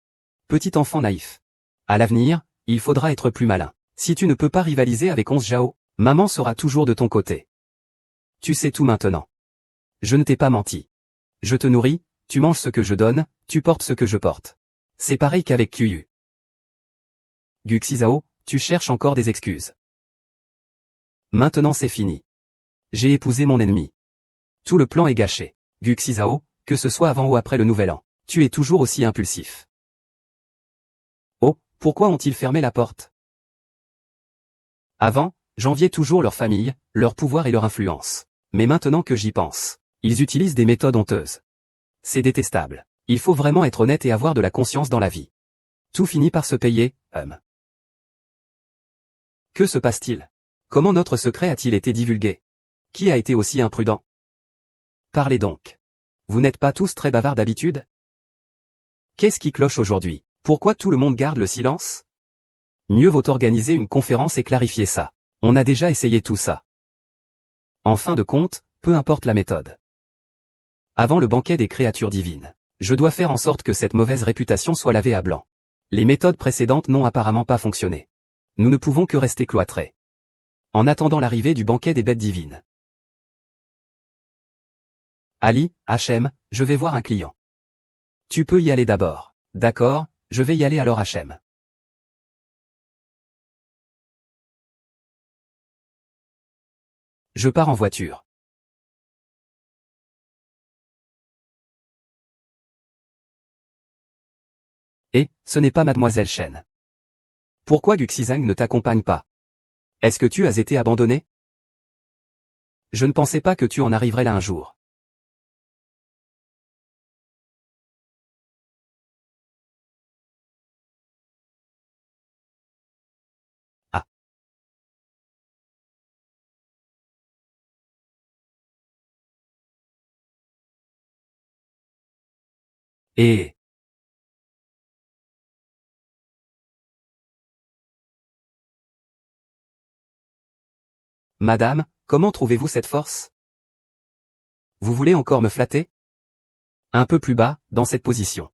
Petit enfant naïf. À l'avenir, il faudra être plus malin. Si tu ne peux pas rivaliser avec 11 Zhao, maman sera toujours de ton côté. Tu sais tout maintenant. Je ne t'ai pas menti. Je te nourris, tu manges ce que je donne, tu portes ce que je porte. C'est pareil qu'avec Qiyu. Gu Xizao, tu cherches encore des excuses. Maintenant c'est fini. J'ai épousé mon ennemi. Tout le plan est gâché. Gu Xizao, que ce soit avant ou après le nouvel an, tu es toujours aussi impulsif. Oh, pourquoi ont-ils fermé la porte? Avant, j'enviais toujours leur famille, leur pouvoir et leur influence. Mais maintenant que j'y pense, ils utilisent des méthodes honteuses. C'est détestable. Il faut vraiment être honnête et avoir de la conscience dans la vie. Tout finit par se payer, Que se passe-t-il? Comment notre secret a-t-il été divulgué? Qui a été aussi imprudent? Parlez donc. Vous n'êtes pas tous très bavards d'habitude? Qu'est-ce qui cloche aujourd'hui? Pourquoi tout le monde garde le silence? Mieux vaut organiser une conférence et clarifier ça. On a déjà essayé tout ça. En fin de compte, peu importe la méthode. Avant le banquet des créatures divines, je dois faire en sorte que cette mauvaise réputation soit lavée à blanc. Les méthodes précédentes n'ont apparemment pas fonctionné. Nous ne pouvons que rester cloîtrés. En attendant l'arrivée du banquet des bêtes divines. Ali, Hachem, je vais voir un client. Tu peux y aller d'abord. D'accord, je vais y aller alors Hachem. Je pars en voiture. Et, ce n'est pas Mademoiselle Chen. Pourquoi Gu Xizang ne t'accompagne pas? Est-ce que tu as été abandonné? Je ne pensais pas que tu en arriverais là un jour. Ah. Et... Madame, comment trouvez-vous cette force? Vous voulez encore me flatter? Un peu plus bas, dans cette position.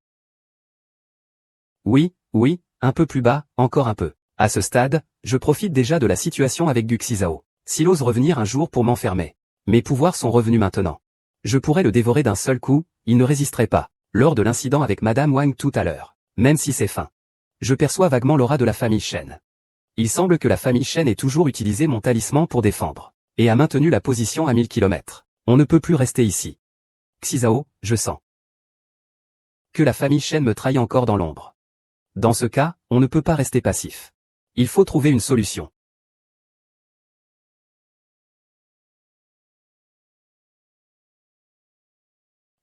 Oui, oui, un peu plus bas, encore un peu. À ce stade, je profite déjà de la situation avec Gu Xizao. S'il ose revenir un jour pour m'enfermer. Mes pouvoirs sont revenus maintenant. Je pourrais le dévorer d'un seul coup, il ne résisterait pas, lors de l'incident avec Madame Wang tout à l'heure. Même si c'est fin. Je perçois vaguement l'aura de la famille Shen. Il semble que la famille Shen ait toujours utilisé mon talisman pour défendre, et a maintenu la position à 1000 km. On ne peut plus rester ici. Xizao, je sens que la famille Shen me trahit encore dans l'ombre. Dans ce cas, on ne peut pas rester passif. Il faut trouver une solution.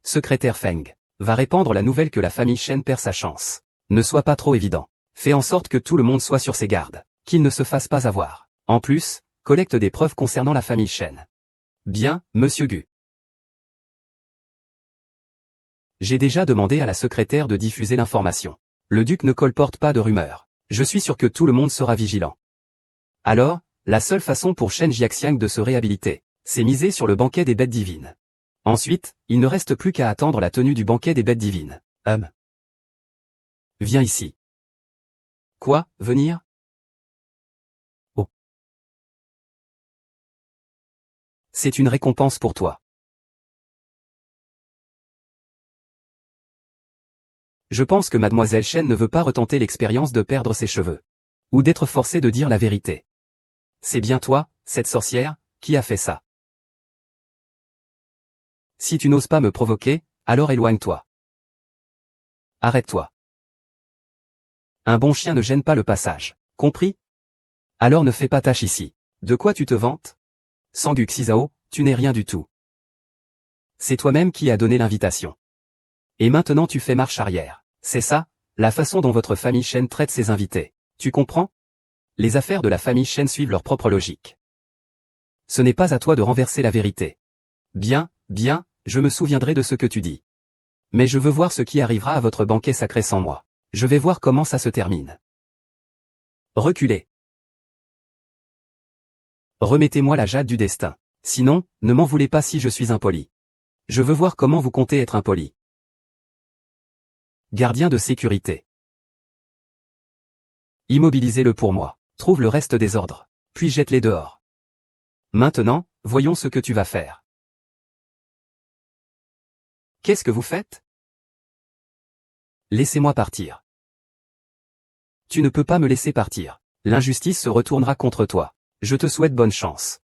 Secrétaire Feng va répandre la nouvelle que la famille Shen perd sa chance. Ne sois pas trop évident. Fais en sorte que tout le monde soit sur ses gardes, qu'il ne se fasse pas avoir. En plus, collecte des preuves concernant la famille Shen. Bien, monsieur Gu. J'ai déjà demandé à la secrétaire de diffuser l'information. Le duc ne colporte pas de rumeurs. Je suis sûr que tout le monde sera vigilant. Alors, la seule façon pour Shen Jiaxiang de se réhabiliter, c'est miser sur le banquet des bêtes divines. Ensuite, il ne reste plus qu'à attendre la tenue du banquet des bêtes divines. Viens ici. Quoi, venir? Oh. C'est une récompense pour toi. Je pense que mademoiselle Chen ne veut pas retenter l'expérience de perdre ses cheveux. Ou d'être forcée de dire la vérité. C'est bien toi, cette sorcière, qui a fait ça. Si tu n'oses pas me provoquer, alors éloigne-toi. Arrête-toi. Un bon chien ne gêne pas le passage. Compris? Alors ne fais pas tâche ici. De quoi tu te vantes? Sangu Xizao, tu n'es rien du tout. C'est toi-même qui as donné l'invitation. Et maintenant tu fais marche arrière. C'est ça, la façon dont votre famille Chen traite ses invités. Tu comprends? Les affaires de la famille Chen suivent leur propre logique. Ce n'est pas à toi de renverser la vérité. Bien, bien, je me souviendrai de ce que tu dis. Mais je veux voir ce qui arrivera à votre banquet sacré sans moi. Je vais voir comment ça se termine. Reculez. Remettez-moi la jade du destin. Sinon, ne m'en voulez pas si je suis impoli. Je veux voir comment vous comptez être impoli. Gardien de sécurité. Immobilisez-le pour moi. Trouve le reste des ordres. Puis jette-les dehors. Maintenant, voyons ce que tu vas faire. Qu'est-ce que vous faites? Laissez-moi partir. Tu ne peux pas me laisser partir. L'injustice se retournera contre toi. Je te souhaite bonne chance.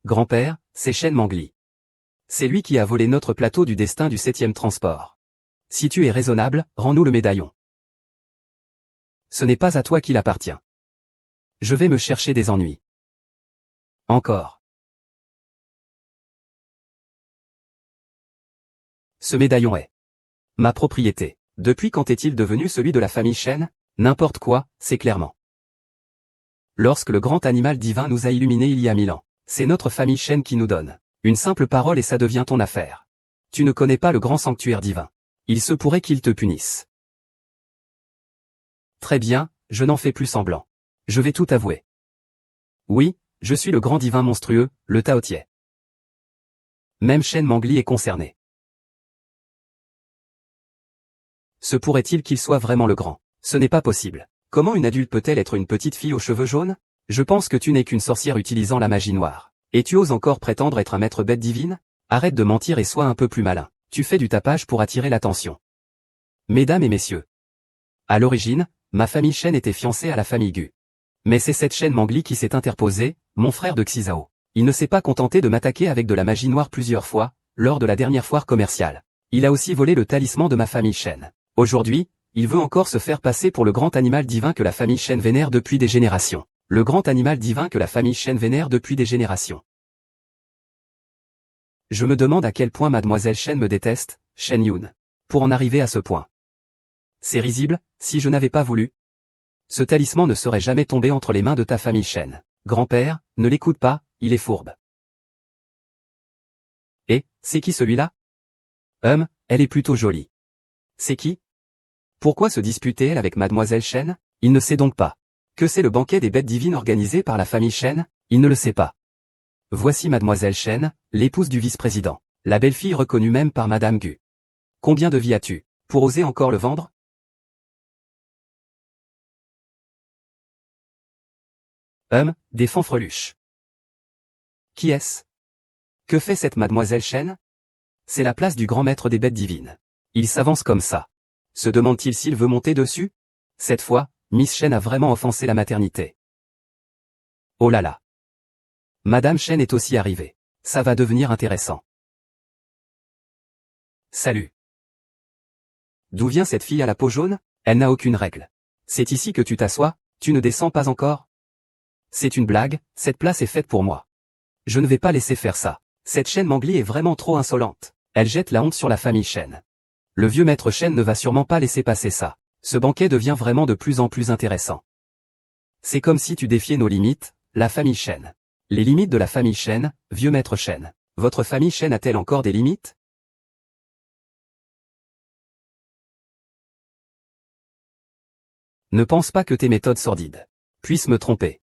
Grand-père, c'est Shen Mangli. C'est lui qui a volé notre plateau du destin du 7e transport. Si tu es raisonnable, rends-nous le médaillon. Ce n'est pas à toi qu'il appartient. Je vais me chercher des ennuis. Encore. Ce médaillon est ma propriété. Depuis quand est-il devenu celui de la famille Shen? N'importe quoi, c'est clairement. Lorsque le grand animal divin nous a illuminés il y a 1000 ans, c'est notre famille Shen qui nous donne une simple parole et ça devient ton affaire. Tu ne connais pas le grand sanctuaire divin. Il se pourrait qu'il te punisse. Très bien, je n'en fais plus semblant. Je vais tout avouer. Oui, je suis le grand divin monstrueux, le Taotier. Même Shen Mangli est concerné. Se pourrait-il qu'il soit vraiment le grand? Ce n'est pas possible. Comment une adulte peut-elle être une petite fille aux cheveux jaunes? Je pense que tu n'es qu'une sorcière utilisant la magie noire. Et tu oses encore prétendre être un maître bête divine? Arrête de mentir et sois un peu plus malin. Tu fais du tapage pour attirer l'attention. Mesdames et messieurs. À l'origine, ma famille Shen était fiancée à la famille Gu. Mais c'est cette Shen Mangli qui s'est interposée, mon frère de Xizao. Il ne s'est pas contenté de m'attaquer avec de la magie noire plusieurs fois, lors de la dernière foire commerciale. Il a aussi volé le talisman de ma famille Shen. Aujourd'hui, il veut encore se faire passer pour le grand animal divin que la famille Shen vénère depuis des générations. Le grand animal divin que la famille Shen vénère depuis des générations. Je me demande à quel point mademoiselle Shen me déteste, Shen Yun. Pour en arriver à ce point. C'est risible, si je n'avais pas voulu. Ce talisman ne serait jamais tombé entre les mains de ta famille Shen. Grand-père, ne l'écoute pas, il est fourbe. Et, c'est qui celui-là? Elle est plutôt jolie. C'est qui? Pourquoi se disputer-elle avec mademoiselle Shen? Il ne sait donc pas. Que c'est le banquet des bêtes divines organisé par la famille Shen? Il ne le sait pas. Voici mademoiselle Shen, l'épouse du vice-président. La belle-fille reconnue même par madame Gu. Combien de vies as-tu, pour oser encore le vendre? Des fanfreluches. Qui est-ce? Que fait cette mademoiselle Shen? C'est la place du grand maître des bêtes divines. Il s'avance comme ça. Se demande-t-il s'il veut monter dessus? Cette fois, Miss Shen a vraiment offensé la maternité. Oh là là. Madame Shen est aussi arrivée. Ça va devenir intéressant. Salut. D'où vient cette fille à la peau jaune? Elle n'a aucune règle. C'est ici que tu t'assois, tu ne descends pas encore? C'est une blague, cette place est faite pour moi. Je ne vais pas laisser faire ça. Cette Shen Mangli est vraiment trop insolente. Elle jette la honte sur la famille Shen. Le vieux maître Shen ne va sûrement pas laisser passer ça. Ce banquet devient vraiment de plus en plus intéressant. C'est comme si tu défiais nos limites, la famille Shen. Les limites de la famille Shen, vieux maître Shen. Votre famille Shen a-t-elle encore des limites? Ne pense pas que tes méthodes sordides puissent me tromper.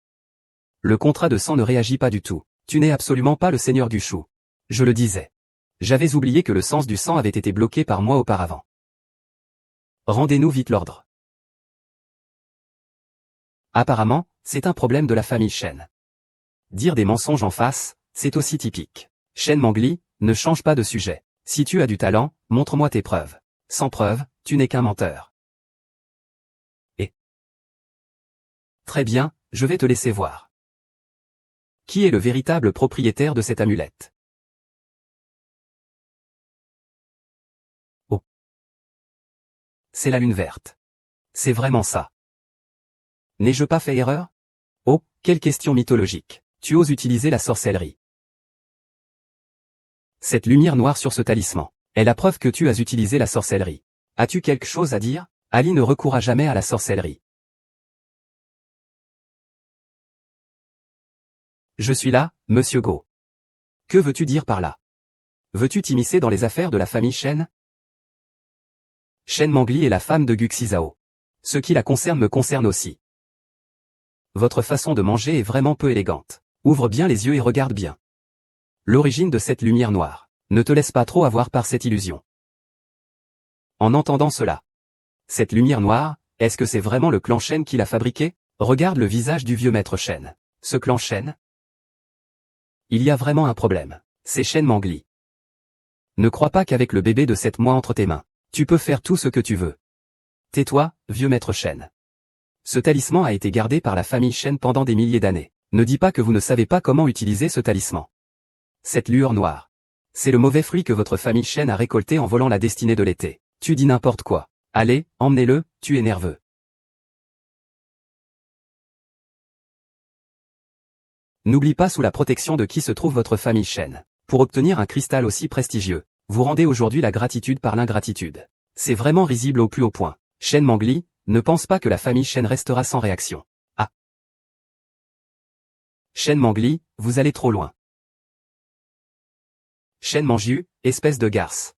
Le contrat de sang ne réagit pas du tout. Tu n'es absolument pas le seigneur du chou. Je le disais. J'avais oublié que le sens du sang avait été bloqué par moi auparavant. Rendez-nous vite l'ordre. Apparemment, c'est un problème de la famille Shen. Dire des mensonges en face, c'est aussi typique. Shen Mangli, ne change pas de sujet. Si tu as du talent, montre-moi tes preuves. Sans preuves, tu n'es qu'un menteur. Et très bien, je vais te laisser voir. Qui est le véritable propriétaire de cette amulette? Oh. C'est la lune verte. C'est vraiment ça. N'ai-je pas fait erreur? Oh, quelle question mythologique. Tu oses utiliser la sorcellerie. Cette lumière noire sur ce talisman est la preuve que tu as utilisé la sorcellerie. As-tu quelque chose à dire? Ali ne recourra jamais à la sorcellerie. Je suis là, Monsieur Go. Que veux-tu dire par là? Veux-tu t'immiscer dans les affaires de la famille Shen? Shen Mangli est la femme de Guxizao. Ce qui la concerne me concerne aussi. Votre façon de manger est vraiment peu élégante. Ouvre bien les yeux et regarde bien. L'origine de cette lumière noire. Ne te laisse pas trop avoir par cette illusion. En entendant cela. Cette lumière noire, est-ce que c'est vraiment le clan Shen qui l'a fabriquée? Regarde le visage du vieux maître Shen. Ce clan Shen? Il y a vraiment un problème. C'est Shen Mangli. Ne crois pas qu'avec le bébé de 7 mois entre tes mains, tu peux faire tout ce que tu veux. Tais-toi, vieux maître Shen. Ce talisman a été gardé par la famille Shen pendant des milliers d'années. Ne dis pas que vous ne savez pas comment utiliser ce talisman. Cette lueur noire. C'est le mauvais fruit que votre famille Shen a récolté en volant la destinée de l'été. Tu dis n'importe quoi. Allez, emmenez-le, tu es nerveux. N'oublie pas sous la protection de qui se trouve votre famille Shen. Pour obtenir un cristal aussi prestigieux, vous rendez aujourd'hui la gratitude par l'ingratitude. C'est vraiment risible au plus haut point. Shen Mangli, ne pense pas que la famille Shen restera sans réaction. Ah. Shen Mangli, vous allez trop loin. Shen Manju, espèce de garce.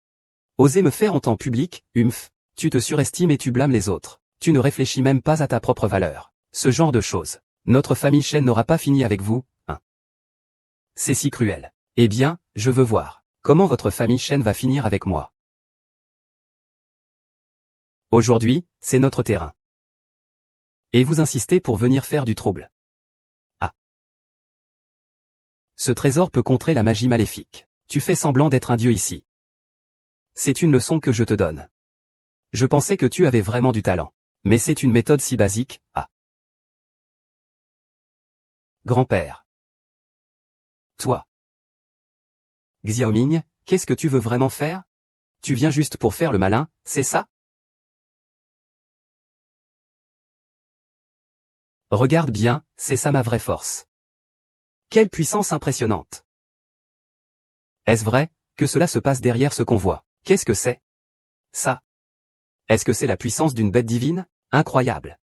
Oser me faire honte en public, humph, tu te surestimes et tu blâmes les autres. Tu ne réfléchis même pas à ta propre valeur. Ce genre de choses. Notre famille Shen n'aura pas fini avec vous, hein. C'est si cruel. Eh bien, je veux voir. Comment votre famille Shen va finir avec moi? Aujourd'hui, c'est notre terrain. Et vous insistez pour venir faire du trouble. Ah. Ce trésor peut contrer la magie maléfique. Tu fais semblant d'être un dieu ici. C'est une leçon que je te donne. Je pensais que tu avais vraiment du talent. Mais c'est une méthode si basique, ah. Grand-père. Toi. Xiaoming, qu'est-ce que tu veux vraiment faire? Tu viens juste pour faire le malin, c'est ça? Regarde bien, c'est ça ma vraie force. Quelle puissance impressionnante. Est-ce vrai, que cela se passe derrière ce qu'on voit? Qu'est-ce que c'est? Ça. Est-ce que c'est la puissance d'une bête divine? Incroyable.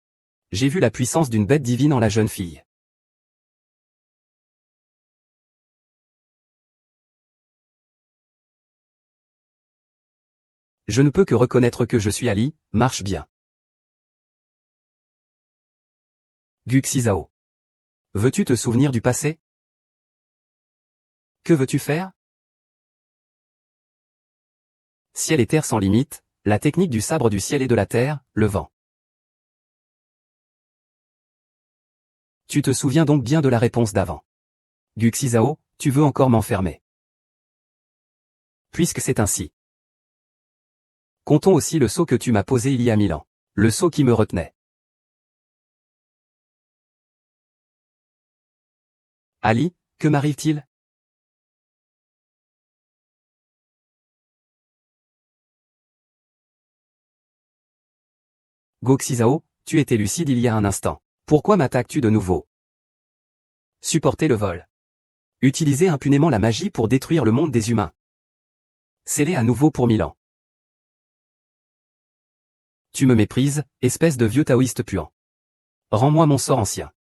J'ai vu la puissance d'une bête divine en la jeune fille. Je ne peux que reconnaître que je suis Ali, marche bien. Guxizao. Veux-tu te souvenir du passé? Que veux-tu faire? Ciel et terre sans limite, la technique du sabre du ciel et de la terre, le vent. Tu te souviens donc bien de la réponse d'avant. Guxizao, tu veux encore m'enfermer. Puisque c'est ainsi. Comptons aussi le sceau que tu m'as posé il y a 1000 ans. Le sceau qui me retenait. Ali, que m'arrive-t-il? Guxizao, tu étais lucide il y a un instant. Pourquoi m'attaques-tu de nouveau? Supporter le vol. Utiliser impunément la magie pour détruire le monde des humains. Sceller à nouveau pour 1000 ans. Tu me méprises, espèce de vieux taoïste puant. Rends-moi mon sort ancien.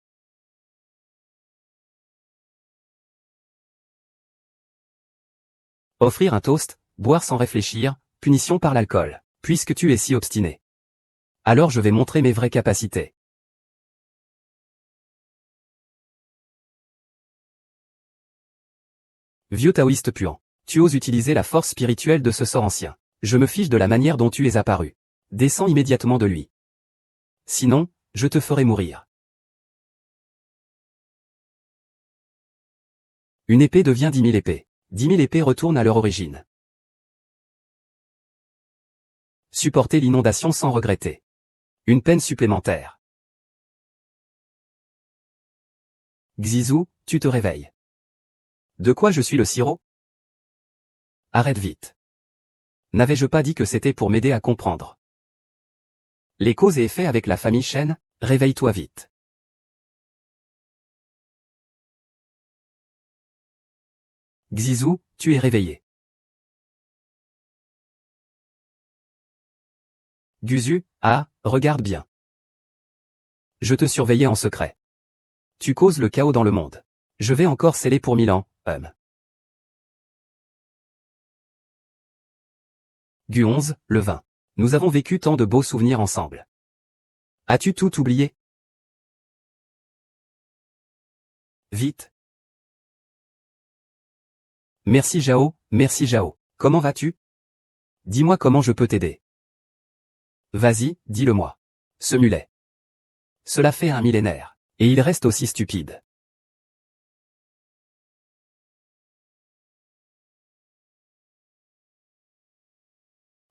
Offrir un toast, boire sans réfléchir, punition par l'alcool. Puisque tu es si obstiné. Alors je vais montrer mes vraies capacités. Vieux taoïste puant. Tu oses utiliser la force spirituelle de ce sort ancien. Je me fiche de la manière dont tu es apparu. Descends immédiatement de lui. Sinon, je te ferai mourir. Une épée devient 10 000 épées. 10 000 épées retournent à leur origine. Supporter l'inondation sans regretter. Une peine supplémentaire. Xizou, tu te réveilles. De quoi je suis le sirop? Arrête vite. N'avais-je pas dit que c'était pour m'aider à comprendre? Les causes et effets avec la famille Shen, réveille-toi vite. Xizou, tu es réveillé. Guzu, ah, regarde bien. Je te surveillais en secret. Tu causes le chaos dans le monde. Je vais encore sceller pour 1000 ans, Gu 11, le 20. Nous avons vécu tant de beaux souvenirs ensemble. As-tu tout oublié? Vite. Merci Jao, merci Jao. Comment vas-tu? Dis-moi comment je peux t'aider. Vas-y, dis-le-moi. Ce mulet. Cela fait un millénaire. Et il reste aussi stupide.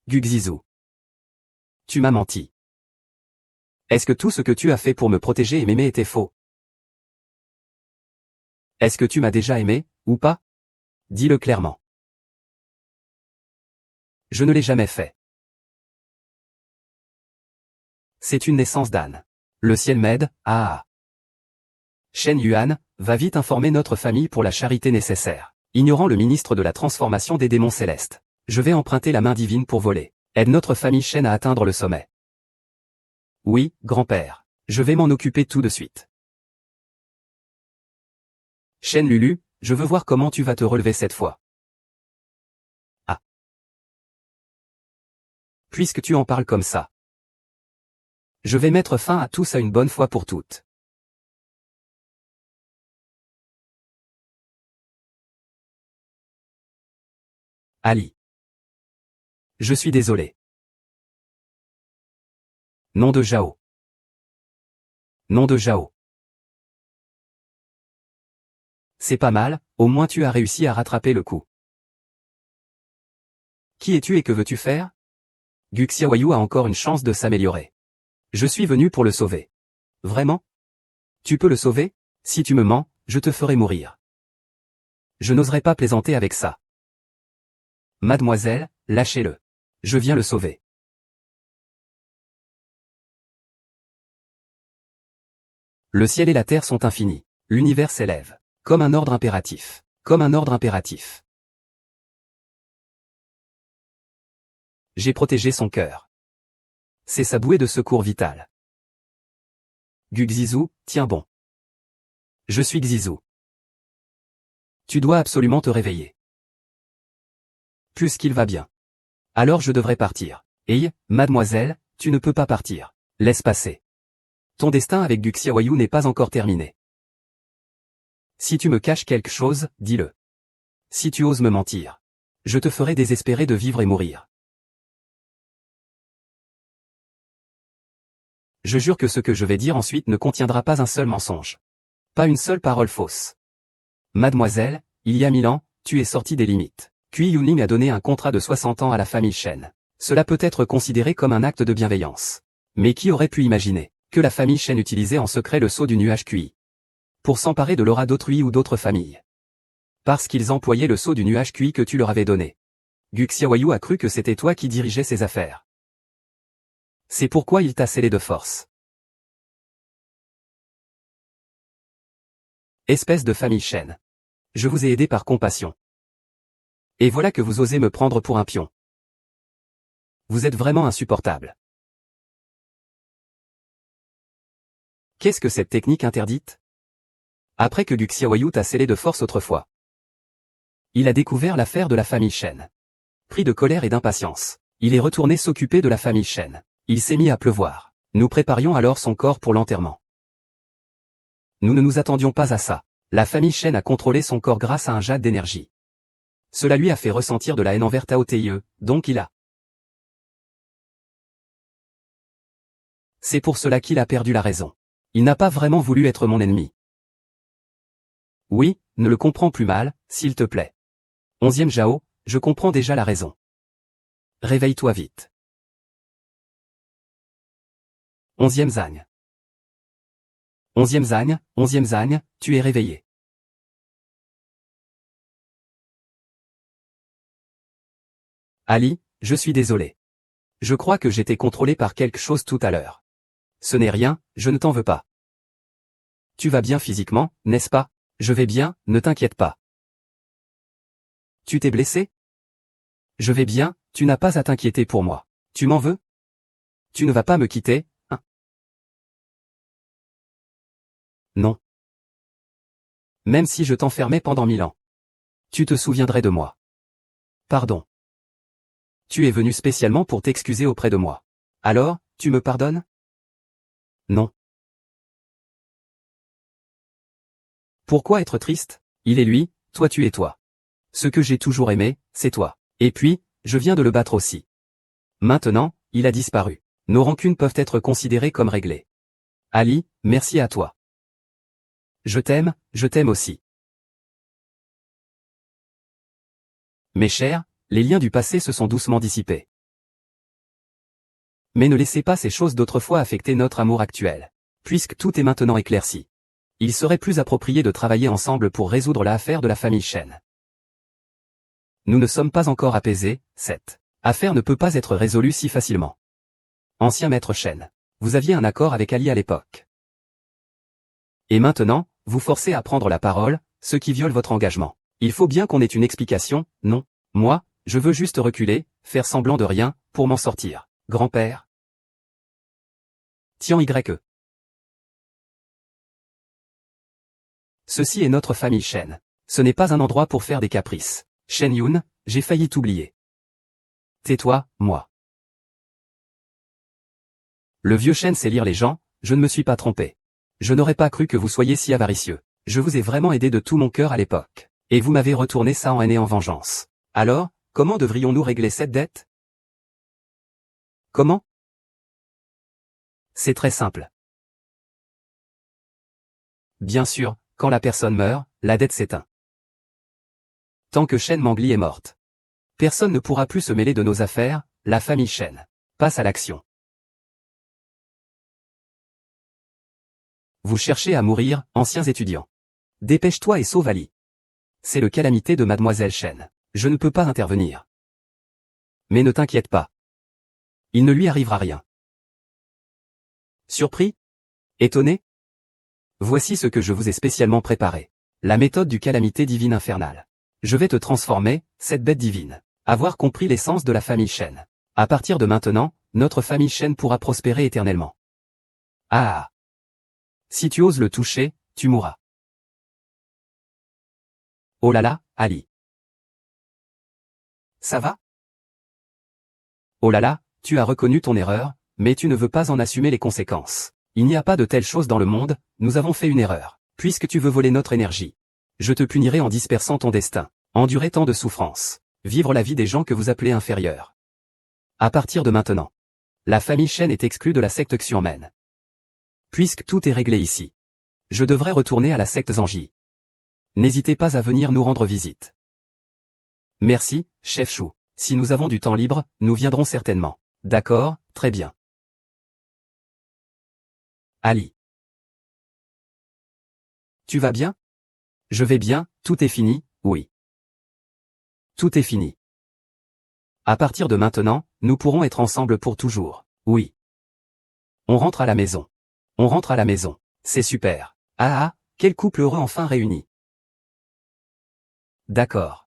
Guxizou. Tu m'as menti. Est-ce que tout ce que tu as fait pour me protéger et m'aimer était faux? Est-ce que tu m'as déjà aimé, ou pas? Dis-le clairement. Je ne l'ai jamais fait. C'est une naissance d'âne. Le ciel m'aide, ah. Shen Yuan, va vite informer notre famille pour la charité nécessaire. Ignorant le ministre de la transformation des démons célestes. Je vais emprunter la main divine pour voler. Aide notre famille Shen à atteindre le sommet. Oui, grand-père. Je vais m'en occuper tout de suite. Shen Lulu, je veux voir comment tu vas te relever cette fois. Ah. Puisque tu en parles comme ça. Je vais mettre fin à tout ça une bonne fois pour toutes. Ali. Je suis désolé. Nom de Jao. Nom de Jao. C'est pas mal, au moins tu as réussi à rattraper le coup. Qui es-tu et que veux-tu faire? Gu Xiaoyu a encore une chance de s'améliorer. Je suis venu pour le sauver. Vraiment? Tu peux le sauver? Si tu me mens, je te ferai mourir. Je n'oserais pas plaisanter avec ça. Mademoiselle, lâchez-le. Je viens le sauver. Le ciel et la terre sont infinis. L'univers s'élève. Comme un ordre impératif. Comme un ordre impératif. J'ai protégé son cœur. C'est sa bouée de secours vitale. Gu Xizou, tiens bon. Je suis Xizou. Tu dois absolument te réveiller. Puisqu'il va bien. Alors je devrais partir. Hey, mademoiselle, tu ne peux pas partir. Laisse passer. Ton destin avec Gu Xiaoyu n'est pas encore terminé. Si tu me caches quelque chose, dis-le. Si tu oses me mentir, je te ferai désespérer de vivre et mourir. Je jure que ce que je vais dire ensuite ne contiendra pas un seul mensonge. Pas une seule parole fausse. Mademoiselle, il y a 1000 ans, tu es sortie des limites. Cui Yunling a donné un contrat de 60 ans à la famille Shen. Cela peut être considéré comme un acte de bienveillance. Mais qui aurait pu imaginer que la famille Shen utilisait en secret le sceau du nuage Cui pour s'emparer de l'aura d'autrui ou d'autres familles? Parce qu'ils employaient le sceau du nuage Cui que tu leur avais donné. Gu Xiaoyu a cru que c'était toi qui dirigeais ses affaires. C'est pourquoi il t'a scellé de force. Espèce de famille Shen. Je vous ai aidé par compassion. Et voilà que vous osez me prendre pour un pion. Vous êtes vraiment insupportable. Qu'est-ce que cette technique interdite? Après que Gu Xiaoyu t'a scellé de force autrefois. Il a découvert l'affaire de la famille Shen. Pris de colère et d'impatience, il est retourné s'occuper de la famille Shen. Il s'est mis à pleuvoir. Nous préparions alors son corps pour l'enterrement. Nous ne nous attendions pas à ça. La famille Shen a contrôlé son corps grâce à un jade d'énergie. Cela lui a fait ressentir de la haine envers Tao Teye, donc il a. C'est pour cela qu'il a perdu la raison. Il n'a pas vraiment voulu être mon ennemi. Oui, ne le comprends plus mal, s'il te plaît. 11e Jao, je comprends déjà la raison. Réveille-toi vite. 11e Zagne. 11e Zagne, 11e Zagne, tu es réveillé. Ali, je suis désolé. Je crois que j'étais contrôlé par quelque chose tout à l'heure. Ce n'est rien, je ne t'en veux pas. Tu vas bien physiquement, n'est-ce pas? Je vais bien, ne t'inquiète pas. Tu t'es blessé? Je vais bien, tu n'as pas à t'inquiéter pour moi. Tu m'en veux? Tu ne vas pas me quitter, hein? Non. Même si je t'enfermais pendant 1000 ans. Tu te souviendrais de moi. Pardon. Tu es venu spécialement pour t'excuser auprès de moi. Alors, tu me pardonnes? Non. Pourquoi être triste? Il est lui, toi tu es toi. Ce que j'ai toujours aimé, c'est toi. Et puis, je viens de le battre aussi. Maintenant, il a disparu. Nos rancunes peuvent être considérées comme réglées. Ali, merci à toi. Je t'aime aussi. Mes chers, les liens du passé se sont doucement dissipés. Mais ne laissez pas ces choses d'autrefois affecter notre amour actuel. Puisque tout est maintenant éclairci. Il serait plus approprié de travailler ensemble pour résoudre l'affaire de la famille Chen. Nous ne sommes pas encore apaisés, cette affaire ne peut pas être résolue si facilement. Ancien maître Chen, vous aviez un accord avec Ali à l'époque. Et maintenant, vous forcez à prendre la parole, ce qui viole votre engagement. Il faut bien qu'on ait une explication, non? Moi, je veux juste reculer, faire semblant de rien, pour m'en sortir. Grand-père. Tian Y. Ceci est notre famille Chen. Ce n'est pas un endroit pour faire des caprices. Shen Yun, j'ai failli t'oublier. Tais-toi, moi. Le vieux Shen sait lire les gens, je ne me suis pas trompé. Je n'aurais pas cru que vous soyez si avaricieux. Je vous ai vraiment aidé de tout mon cœur à l'époque. Et vous m'avez retourné ça en haine et en vengeance. Alors, comment devrions-nous régler cette dette? Comment? C'est très simple. Bien sûr, quand la personne meurt, la dette s'éteint. Tant que Shen Mangli est morte. Personne ne pourra plus se mêler de nos affaires, la famille Shen. Passe à l'action. Vous cherchez à mourir, anciens étudiants. Dépêche-toi et sauve Ali. C'est le calamité de mademoiselle Shen. Je ne peux pas intervenir. Mais ne t'inquiète pas. Il ne lui arrivera rien. Surpris? Étonné? Voici ce que je vous ai spécialement préparé. La méthode du calamité divine infernale. Je vais te transformer, cette bête divine. Avoir compris l'essence de la famille Shen. À partir de maintenant, notre famille Shen pourra prospérer éternellement. Ah! Si tu oses le toucher, tu mourras. Oh là là, Ali. Ça va? Oh là là, tu as reconnu ton erreur, mais tu ne veux pas en assumer les conséquences. Il n'y a pas de telle chose dans le monde, nous avons fait une erreur. Puisque tu veux voler notre énergie. Je te punirai en dispersant ton destin. Endurer tant de souffrances. Vivre la vie des gens que vous appelez inférieurs. À partir de maintenant. La famille Shen est exclue de la secte Xiamen. Puisque tout est réglé ici. Je devrais retourner à la secte Zanji. N'hésitez pas à venir nous rendre visite. Merci, chef Chou. Si nous avons du temps libre, nous viendrons certainement. D'accord, très bien. Ali. Tu vas bien? Je vais bien, tout est fini, oui. Tout est fini. À partir de maintenant, nous pourrons être ensemble pour toujours, oui. On rentre à la maison. On rentre à la maison. C'est super. Ah ah, quel couple heureux enfin réuni. D'accord.